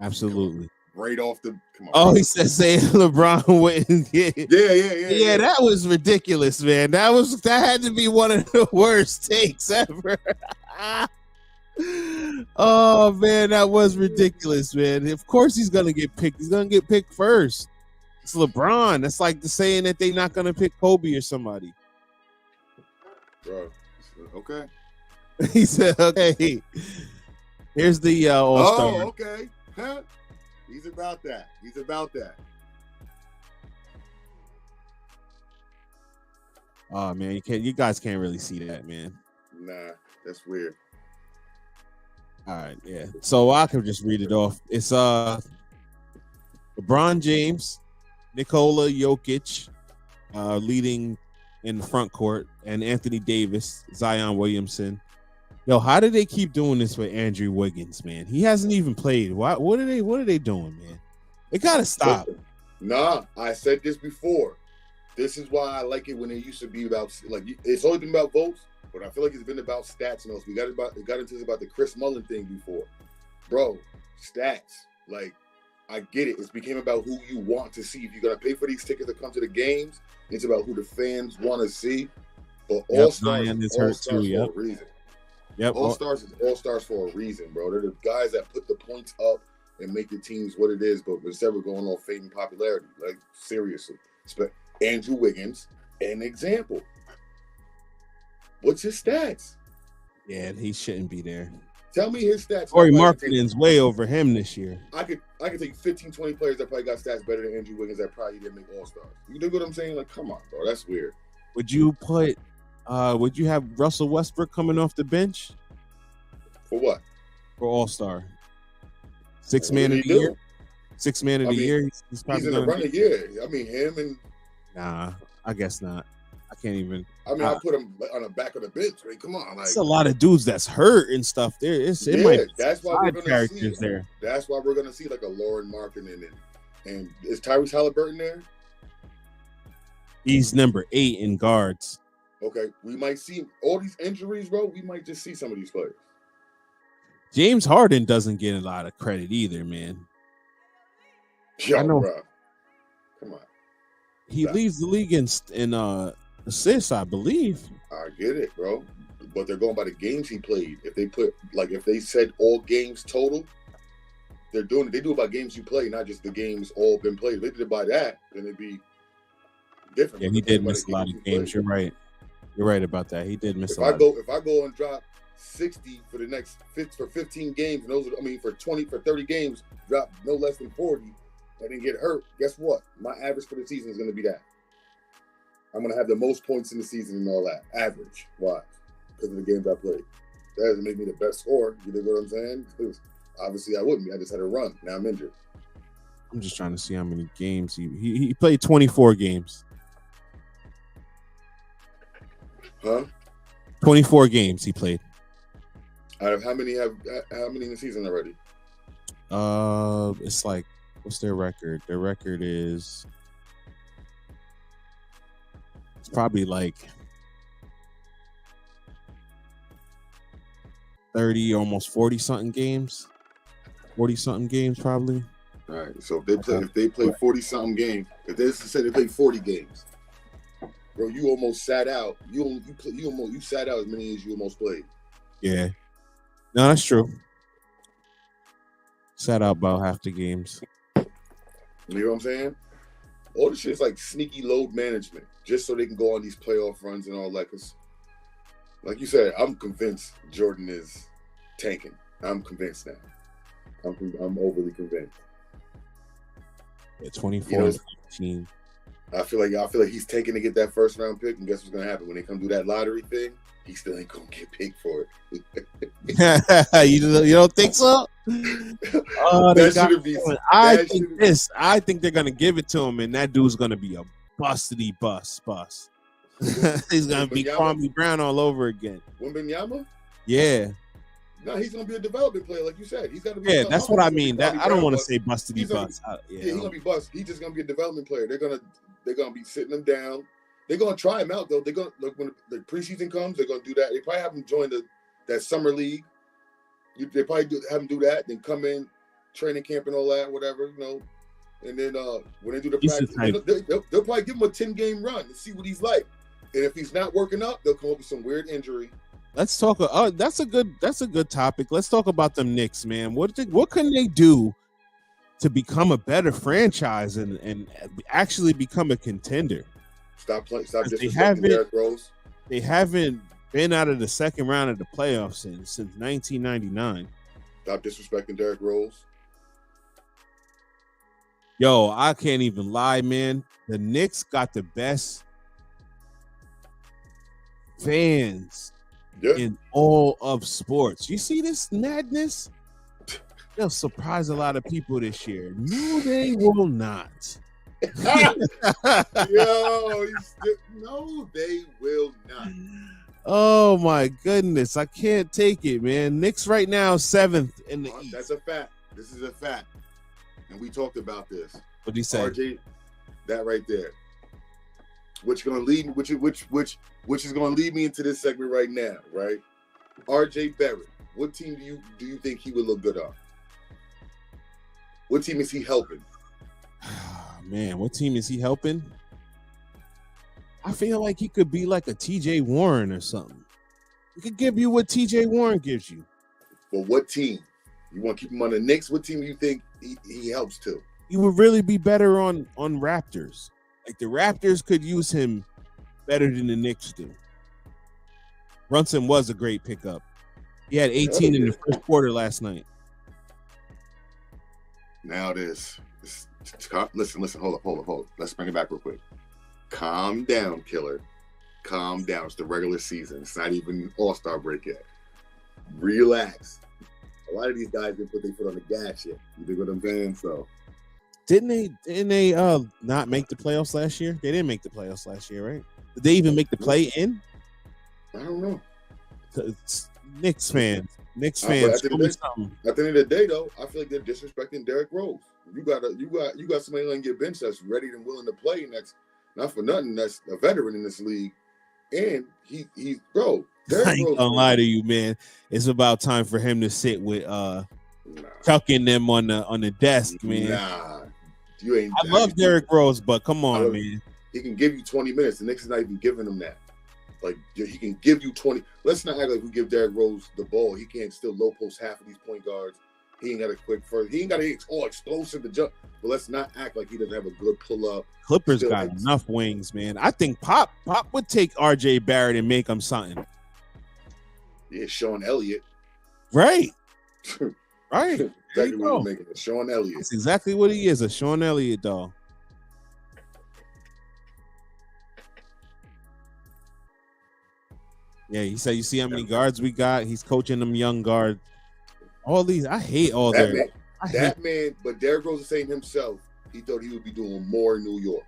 Speaker 2: absolutely.
Speaker 1: Right off the. Come on.
Speaker 2: Oh, he said saying LeBron wouldn't get.
Speaker 1: Yeah.
Speaker 2: That was ridiculous, man. That had to be one of the worst takes ever. Oh man, that was ridiculous, man. Of course he's gonna get picked. He's gonna get picked first. It's LeBron. That's like the saying that they're not gonna pick Kobe or somebody.
Speaker 1: Bro, okay.
Speaker 2: He said, "Okay, here's the All-Star."
Speaker 1: Oh, okay. Huh? He's about that.
Speaker 2: Oh man, you guys can't really see that, man.
Speaker 1: Nah, that's weird.
Speaker 2: All right, yeah. So I can just read it off. It's LeBron James, Nikola Jokic, leading in the front court, and Anthony Davis, Zion Williamson. Yo, how do they keep doing this with Andrew Wiggins, man? He hasn't even played. What are they doing, man? They gotta stop.
Speaker 1: Nah, I said this before. This is why I like it when it used to be about like it's always been about votes. But I feel like it's been about stats and else. We got into this about the Chris Mullin thing before. Bro, stats. Like, I get it. It's became about who you want to see. If you're going to pay for these tickets to come to the games, it's about who the fans want to see. But All-Stars is All-Stars for a reason.
Speaker 2: Yep.
Speaker 1: All-Stars is All-Stars for a reason, bro. They're the guys that put the points up and make the teams what it is, but instead of going on fame and popularity. Like, seriously. Andrew Wiggins, an example. What's his stats?
Speaker 2: Yeah, he shouldn't be there.
Speaker 1: Tell me his stats.
Speaker 2: Corey Markkinen's way over him this year.
Speaker 1: I could take 15, 20 players that probably got stats better than Andrew Wiggins that probably didn't make All-Stars. You know what I'm saying? Like, come on, bro. That's weird.
Speaker 2: Would you have Russell Westbrook coming off the bench?
Speaker 1: For what?
Speaker 2: For All-Star. Six man of the year? 6 man of the year?
Speaker 1: He's in the running, yeah. I mean, him and...
Speaker 2: Nah, I guess not. I can't even.
Speaker 1: I mean, I put him on the back of the bench. I mean, come on, like
Speaker 2: it's a lot of dudes that's hurt and stuff. There,
Speaker 1: that's why we're gonna see
Speaker 2: there.
Speaker 1: That's why we're gonna see like a Lauren Markkinen and is Tyrese Halliburton there?
Speaker 2: He's number 8 in guards.
Speaker 1: Okay, we might see all these injuries, bro. We might just see some of these players.
Speaker 2: James Harden doesn't get a lot of credit either, man.
Speaker 1: Yo, bro, come on.
Speaker 2: he leads the league in assists, I believe.
Speaker 1: I get it, bro. But they're going by the games he played. If they said all games total, they do it by games you play, not just the games all been played. If they did it by that, then it'd be different.
Speaker 2: Yeah, he did miss a lot of games. You're right. You're right about that. He did miss a lot.
Speaker 1: If I go and drop 60 for the next 15 games, and for 30 games, drop no less than 40, and then get hurt, guess what? My average for the season is going to be that. I'm going to have the most points in the season and all that. Average. Why? Because of the games I played. That doesn't make me the best scorer. You know what I'm saying? Obviously, I wouldn't be. I just had a run. Now I'm injured.
Speaker 2: I'm just trying to see how many games he played. 24 games.
Speaker 1: Huh?
Speaker 2: 24 games he played.
Speaker 1: Out of how many in the season already?
Speaker 2: It's like, what's their record? Their record is, it's probably like 30, almost 40 something games. 40 something games probably.
Speaker 1: All right. So if they play 40 something games, if they say they play 40 games, bro, you almost sat out. You sat out as many as you almost played.
Speaker 2: Yeah. No, that's true. Sat out about half the games.
Speaker 1: You know what I'm saying? All this shit is like sneaky load management, just so they can go on these playoff runs and all that. Cause, like you said, I'm convinced Jordan is tanking. I'm convinced now. I'm overly convinced.
Speaker 2: Yeah, 24 15.
Speaker 1: I feel like he's tanking to get that first round pick, and guess what's gonna happen when they come do that lottery thing? He still ain't gonna get picked for
Speaker 2: it. you don't think so? I think they're gonna give it to him, and that dude's gonna be a bustity bust. He's gonna be Kwame Brown all over again.
Speaker 1: Wembanyama?
Speaker 2: Yeah.
Speaker 1: No, he's gonna be a development player, like you said. He's gotta be.
Speaker 2: Yeah, that's what I mean. I don't want to say bustity bust.
Speaker 1: Yeah, he's gonna be bust. He's just gonna be a development player. They're gonna be sitting him down. They're gonna try him out though. They're gonna look when the preseason comes. They're gonna do that. They probably have him join that summer league. They probably have him do that, then come in training camp and all that, whatever, And then when they do the practice, they'll probably give him a 10-game run to see what he's like. And if he's not working up, they'll come up with some weird injury.
Speaker 2: Let's talk. That's a good topic. Let's talk about them Knicks, man. What can they do to become a better franchise and actually become a contender? Stop disrespecting Derrick Rose. They haven't been out of the second round of the playoffs since 1999.
Speaker 1: Stop disrespecting Derrick Rose.
Speaker 2: Yo, I can't even lie, man. The Knicks got the best fans in all of sports. You see this madness? They'll surprise a lot of people this year. No, they will not.
Speaker 1: No, they will not.
Speaker 2: Oh my goodness, I can't take it, man. Knicks right now 7th in the East.
Speaker 1: That's a fact. This is a fact, and we talked about this.
Speaker 2: What did he say?
Speaker 1: RJ, that right there. Which is going to lead me into this segment right now, right? RJ Barrett. What team do you think he would look good on? What team is he helping?
Speaker 2: Man, what team is he helping? I feel like he could be like a TJ Warren or something. He could give you what TJ Warren gives you.
Speaker 1: But what team? You want to keep him on the Knicks? What team do you think he helps to?
Speaker 2: He would really be better on Raptors. Like the Raptors could use him better than the Knicks do. Brunson was a great pickup. He had 18 in the first quarter last night.
Speaker 1: Now listen, hold up. Let's bring it back real quick. Calm down, killer. Calm down. It's the regular season. It's not even All-Star break yet. Relax. A lot of these guys didn't put their foot on the gas yet. You dig what I'm saying? So
Speaker 2: didn't they not make the playoffs last year? They didn't make the playoffs last year, right? Did they even make the play in?
Speaker 1: I don't know.
Speaker 2: Knicks fans. At the
Speaker 1: end of the day, though, I feel like they're disrespecting Derrick Rose. You got somebody on your bench that's ready and willing to play, and that's not for nothing. That's a veteran in this league, and he's bro.
Speaker 2: I ain't gonna lie to you, man. It's about time for him to sit with chucking them on the desk, man.
Speaker 1: Nah, you ain't.
Speaker 2: I love Derrick Rose, but come on, man.
Speaker 1: He can give you 20 minutes. The Knicks is not even giving him that. Like, he can give you 20. Let's not act like we give Derrick Rose the ball. He can't still low post half of these point guards. He ain't got a quick first. He ain't got to hit all explosive to jump. But let's not act like he doesn't have a good pull up.
Speaker 2: Clippers got enough wings, man. I think Pop would take R.J. Barrett and make him something.
Speaker 1: Yeah, Sean Elliott.
Speaker 2: Right. Right.
Speaker 1: Exactly what you're making it. Sean Elliott.
Speaker 2: That's exactly what he is, a Sean Elliott dog. Yeah, he said, you see how many guards we got? He's coaching them young guards. All these, I hate all that.
Speaker 1: Man, but Derrick Rose is saying himself, he thought he would be doing more in New York.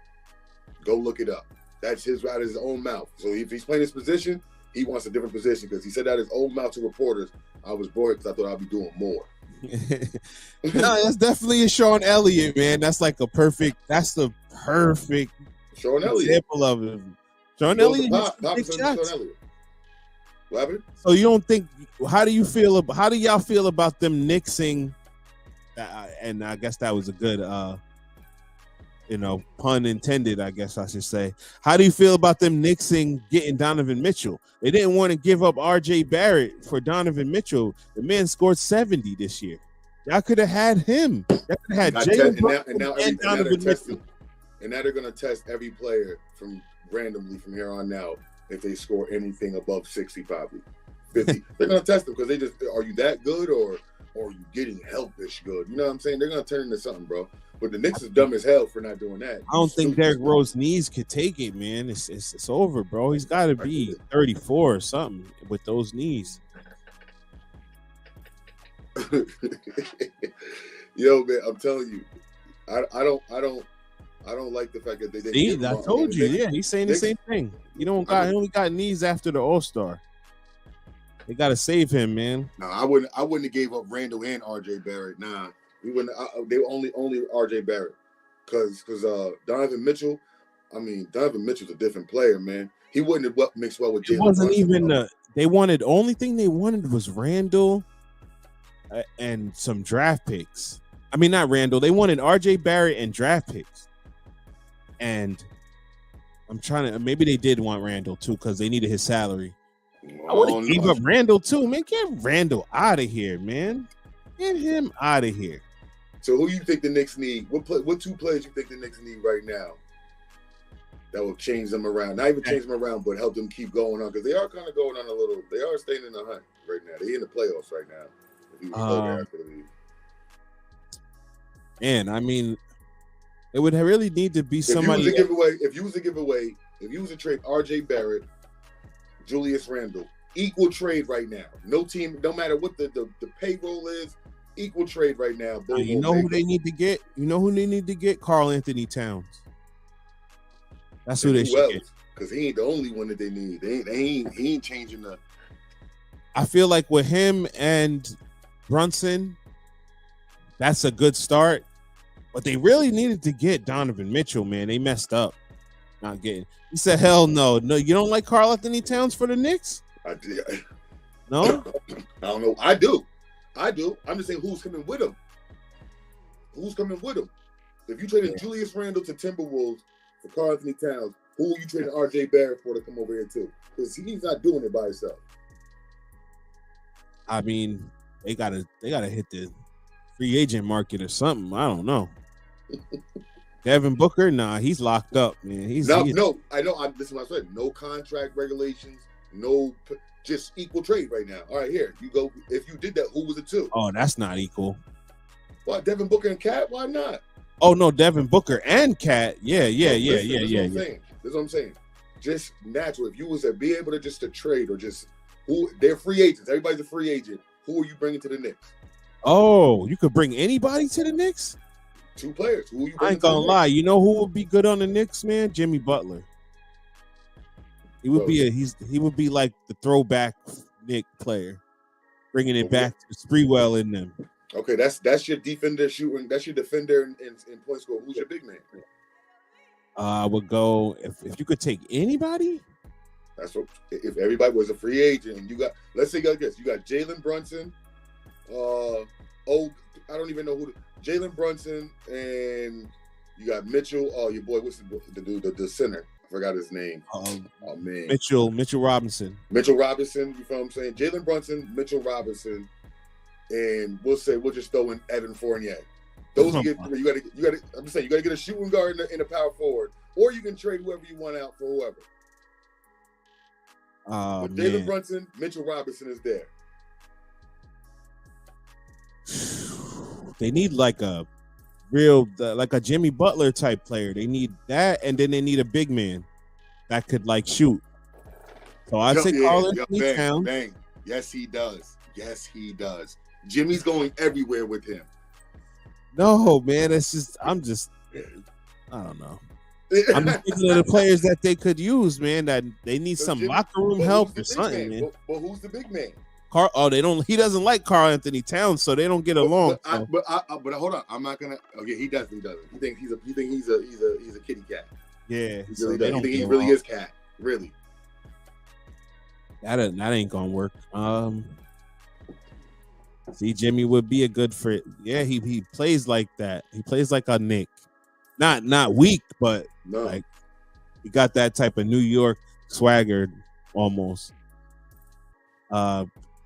Speaker 1: Go look it up. That's out of his own mouth. So if he's playing his position, he wants a different position because he said out of his own mouth to reporters, I was bored because I thought I'd be doing more.
Speaker 2: No, that's definitely a Sean Elliott, man. That's like the perfect
Speaker 1: Sean Elliott
Speaker 2: example of him. Sean Elliott.
Speaker 1: What happened?
Speaker 2: So you don't think? How do y'all feel about them nixing? And I guess that was a good, pun intended. I guess I should say. How do you feel about them nixing getting Donovan Mitchell? They didn't want to give up R.J. Barrett for Donovan Mitchell. The man scored 70 this year. Y'all could have had him. Y'all could have had Jalen and Donovan Mitchell.
Speaker 1: And now they're going to test every player randomly from here on out. If they score anything above 60, probably 50, they're gonna test them because they just are you that good or are you getting helpish good? You know what I'm saying? They're gonna turn into something, bro. But the Knicks is dumb as hell for not doing that.
Speaker 2: I don't think Derrick Rose's knees could take it, man. It's over, bro. He's got to be 34 or something with those knees.
Speaker 1: Yo, man, I'm telling you, I don't like the fact that they didn't.
Speaker 2: See, I told you, yeah, he's saying the same thing. He only got knees after the All-Star. They got to save him, man.
Speaker 1: No, I wouldn't have gave up Randall and R.J. Barrett. Nah, we wouldn't. They only R.J. Barrett, because Donovan Mitchell. I mean, Donovan Mitchell's a different player, man. He wouldn't have mixed well with Jalen.
Speaker 2: It wasn't even they wanted. Only thing they wanted was Randall and some draft picks. I mean, not Randall. They wanted R.J. Barrett and draft picks. And I'm trying to, maybe they did want Randall too because they needed his salary. I would have gave up Randall too, man. Get Randall out of here, man. Get him out of here.
Speaker 1: So who you think the Knicks need? What two players you think the Knicks need right now that will change them around? Not even change them around, but help them keep going on because they are kind of going on a little. They are staying in the hunt right now. They're in the playoffs right now. If you go there after the league.
Speaker 2: And I mean. It would really need to be somebody.
Speaker 1: If you was to trade R.J. Barrett, Julius Randle, equal trade right now. No team, no matter what the payroll is, equal trade right now.
Speaker 2: You know who they need to get? You know who they need to get? Karl Anthony Towns. That's who they should get.
Speaker 1: Because he ain't the only one that they need. He ain't changing the.
Speaker 2: I feel like with him and Brunson, that's a good start. But they really needed to get Donovan Mitchell, man. They messed up not getting. He said, hell no. No, you don't like Karl Anthony Towns for the Knicks?
Speaker 1: I did.
Speaker 2: No?
Speaker 1: I don't know. I do. I'm just saying who's coming with him. Who's coming with him? If you traded Julius Randle to Timberwolves for Karl Anthony Towns, who are you trading R.J. Barrett for to come over here too? Because he's not doing it by himself.
Speaker 2: I mean, they gotta hit the free agent market or something. I don't know. Devin Booker, nah, he's locked up, man.
Speaker 1: No, I know. This is what I said. No contract regulations, no, just equal trade right now. All right, here you go. If you did that, who was it to?
Speaker 2: Oh, that's not equal.
Speaker 1: What, Devin Booker and Cat? Why not?
Speaker 2: Oh no, Devin Booker and Cat. Yeah.
Speaker 1: That's what I'm saying. Just natural. If you was to be able to trade or just they're free agents. Everybody's a free agent. Who are you bringing to the Knicks?
Speaker 2: Oh, you could bring anybody to the Knicks?
Speaker 1: Two players. Who you?
Speaker 2: I ain't gonna lie. You know who would be good on the Knicks, man? Jimmy Butler. He would he would be like the throwback Knick player, bringing it back to Sprewell in them.
Speaker 1: Okay, that's your defender shooting. That's your defender in point score. Who's your big man?
Speaker 2: I would go if you could take anybody.
Speaker 1: That's what. If everybody was a free agent and you got, let's say, you got Jalen Brunson. I don't even know who. Jalen Brunson and You got Mitchell. Oh, your boy, what's the dude? The center. I forgot his name. Oh man,
Speaker 2: Mitchell Robinson.
Speaker 1: Mitchell Robinson. You feel what I'm saying? Jalen Brunson, Mitchell Robinson, and we'll just throw in Evan Fournier. Those you got to. I'm just saying you got to get a shooting guard in a power forward, or you can trade whoever you want out for whoever. But Jalen Brunson, Mitchell Robinson is there.
Speaker 2: They need like a Jimmy Butler type player. They need that, and then they need a big man that could like shoot. So I say Karl-Anthony Towns.
Speaker 1: Bang. Yes, he does. Jimmy's going everywhere with him.
Speaker 2: No, man, I don't know. I'm thinking of the players that they could use, man. That they need some locker room help or something, man.
Speaker 1: But who's the big man?
Speaker 2: He doesn't like Karl-Anthony Towns, so they don't get along.
Speaker 1: But hold on, I'm not gonna. Okay, he doesn't. He thinks he's a kitty cat.
Speaker 2: Yeah,
Speaker 1: he really does. He thinks he really is cat. Really.
Speaker 2: That ain't gonna work. See, Jimmy would be a good fit. Yeah, he plays like that. He plays like a Nick, not weak, but like he got that type of New York swagger almost.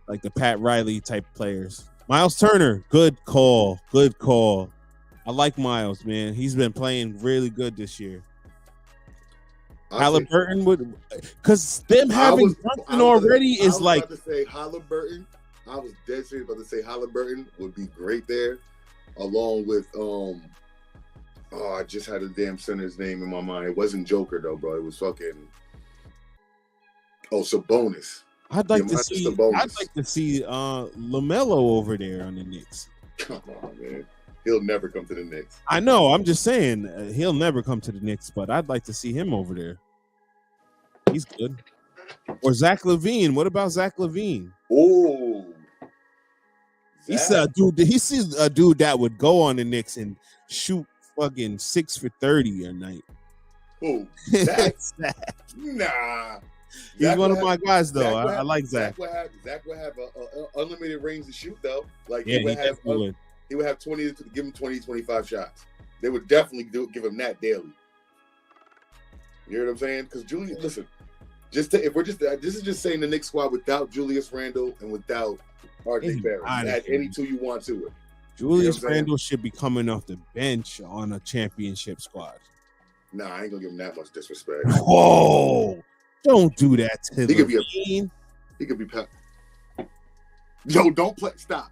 Speaker 2: Like the Pat Riley type players. Miles Turner, good call. I like Miles, man. He's been playing really good this year. Halliburton would, because them having Brunson already is like.
Speaker 1: I was about to say Halliburton. I was dead serious about to say Halliburton would be great there, along with I just had a damn center's name in my mind. It wasn't Joker though, bro. It was fucking Sabonis.
Speaker 2: I'd like to see LaMelo over there on the Knicks.
Speaker 1: Come on, man. He'll never come to the Knicks.
Speaker 2: I know. I'm just saying he'll never come to the Knicks, but I'd like to see him over there. He's good. Or Zach LaVine. What about Zach LaVine?
Speaker 1: Oh,
Speaker 2: he's a dude. He sees a dude that would go on the Knicks and shoot fucking 6 for 30 a night.
Speaker 1: Who? Zach? Nah.
Speaker 2: He's one of my guys, though. I like Zach.
Speaker 1: Zach would have a unlimited range to shoot, though. Like
Speaker 2: yeah,
Speaker 1: he would have 20 to give him 20, 25 shots. They would definitely give him that daily. You hear what I'm saying? Because Julius, listen, this is just saying the Knicks squad without Julius Randle and without RJ Barrett. Add any two you want to it.
Speaker 2: Julius Randle should be coming off the bench on a championship squad.
Speaker 1: Nah, I ain't gonna give him that much disrespect.
Speaker 2: Whoa. Don't do that to him.
Speaker 1: He could be Yo, don't play. Stop.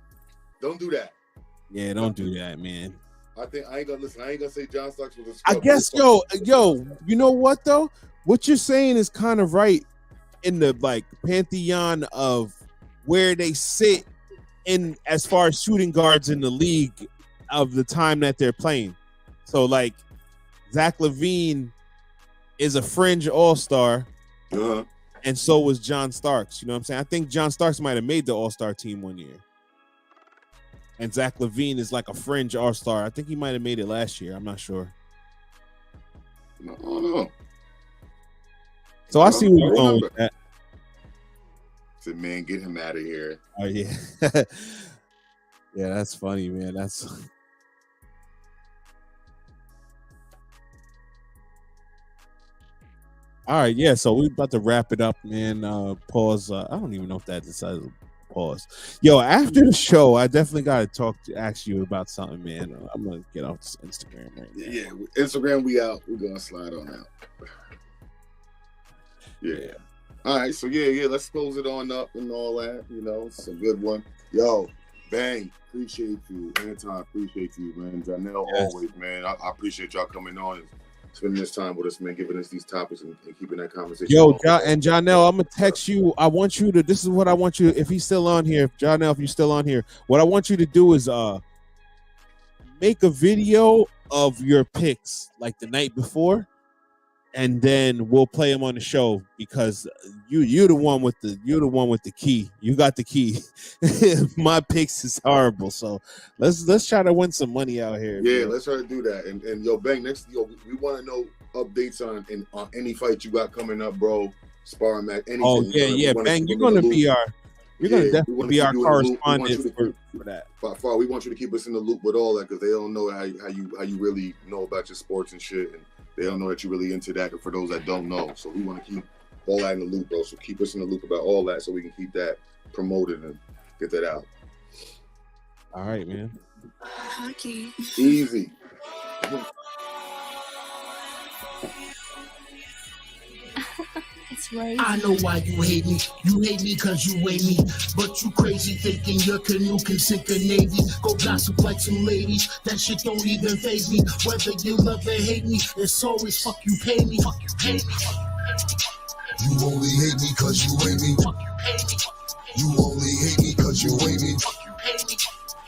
Speaker 1: Don't do that.
Speaker 2: Yeah, don't do that, man.
Speaker 1: I ain't gonna say John Starks was a
Speaker 2: scrub. I guess, yo, you know what though? What you're saying is kind of right in the like pantheon of where they sit in as far as shooting guards in the league of the time that they're playing. So like Zach LaVine is a fringe all-star.
Speaker 1: Uh-huh.
Speaker 2: And so was John Starks. You know what I'm saying? I think John Starks might have made the all-star team one year. And Zach LaVine is like a fringe all-star. I think he might have made it last year. I'm not sure.
Speaker 1: No.
Speaker 2: So I see where you're going with that.
Speaker 1: Said, man, get him out of here.
Speaker 2: Oh, yeah. Yeah, that's funny, man. That's... All right, yeah, so we're about to wrap it up, man. Pause. I don't even know if that decided pause. Yo, after the show, I definitely got to ask you about something, man. I'm going to get off this Instagram right now.
Speaker 1: Yeah, Instagram, we out. We're going to slide on out. Yeah. All right, so yeah, let's close it on up and all that. You know, it's a good one. Yo, Bang, appreciate you. Anton, appreciate you, man. Janelle, always, man. I appreciate y'all coming on and spending this time with us, man, giving us these topics and keeping that conversation.
Speaker 2: Yo, and Janelle, I'm going to text you. I want you to, this is what I want you, if he's still on here, Janelle, if you're still on here, what I want you to do is make a video of your picks like the night before, and then we'll play them on the show because you're the one with the key. You got the key. My picks is horrible, so let's try to win some money out here.
Speaker 1: Yeah, let's try to do that. And yo, Bang, we want to know updates on any fight you got coming up, bro. Sparring match, anything.
Speaker 2: Oh yeah, Bang, you're gonna be You're gonna definitely be our correspondent for that.
Speaker 1: By far, we want you to keep us in the loop with all that because they don't know how you really know about your sports and shit, and they don't know that you're really into that. And for those that don't know, so we want to keep all that in the loop, bro. So keep us in the loop about all that, so we can keep that promoted and get that out.
Speaker 2: All right, man.
Speaker 3: Hockey.
Speaker 1: Easy.
Speaker 3: It's right.
Speaker 4: I know why you hate me. You hate me cause you weigh me. But you crazy thinking your canoe can sink a navy. Go gossip like some ladies. That shit don't even faze me. Whether you love or hate me, it's always fuck you pay me. Fuck you pay me. You only hate me cause you hate me. Fuck you pay me. You only hate me cause you hate me. Fuck you pay me.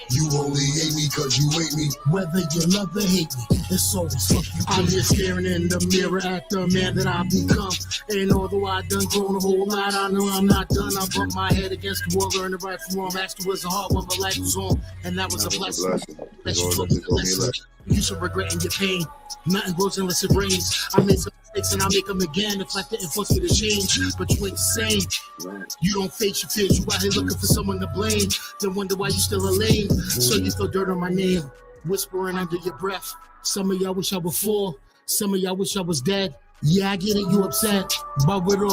Speaker 4: You only hate me cause you hate me. Whether you love or hate me, it's always fuck you. I'm just staring in the mirror at the man that I've become. And although I done grown a whole lot, I know I'm not done. I bumped my head against the wall, learned right from wrong. Actually was a hard one, but life was on. And that was a blessing. That you told me the lesson. You should regret in your pain. Nothing grows unless it rains. I made some mistakes and I'll make them again if I didn't force you to change. But you ain't the same. You don't face your fears. You out here looking for someone to blame. Then wonder why you still a lame. So you throw dirt on my name, whispering under your breath. Some of y'all wish I was full. Some of y'all wish I was dead. Yeah, I get it, you upset. But with all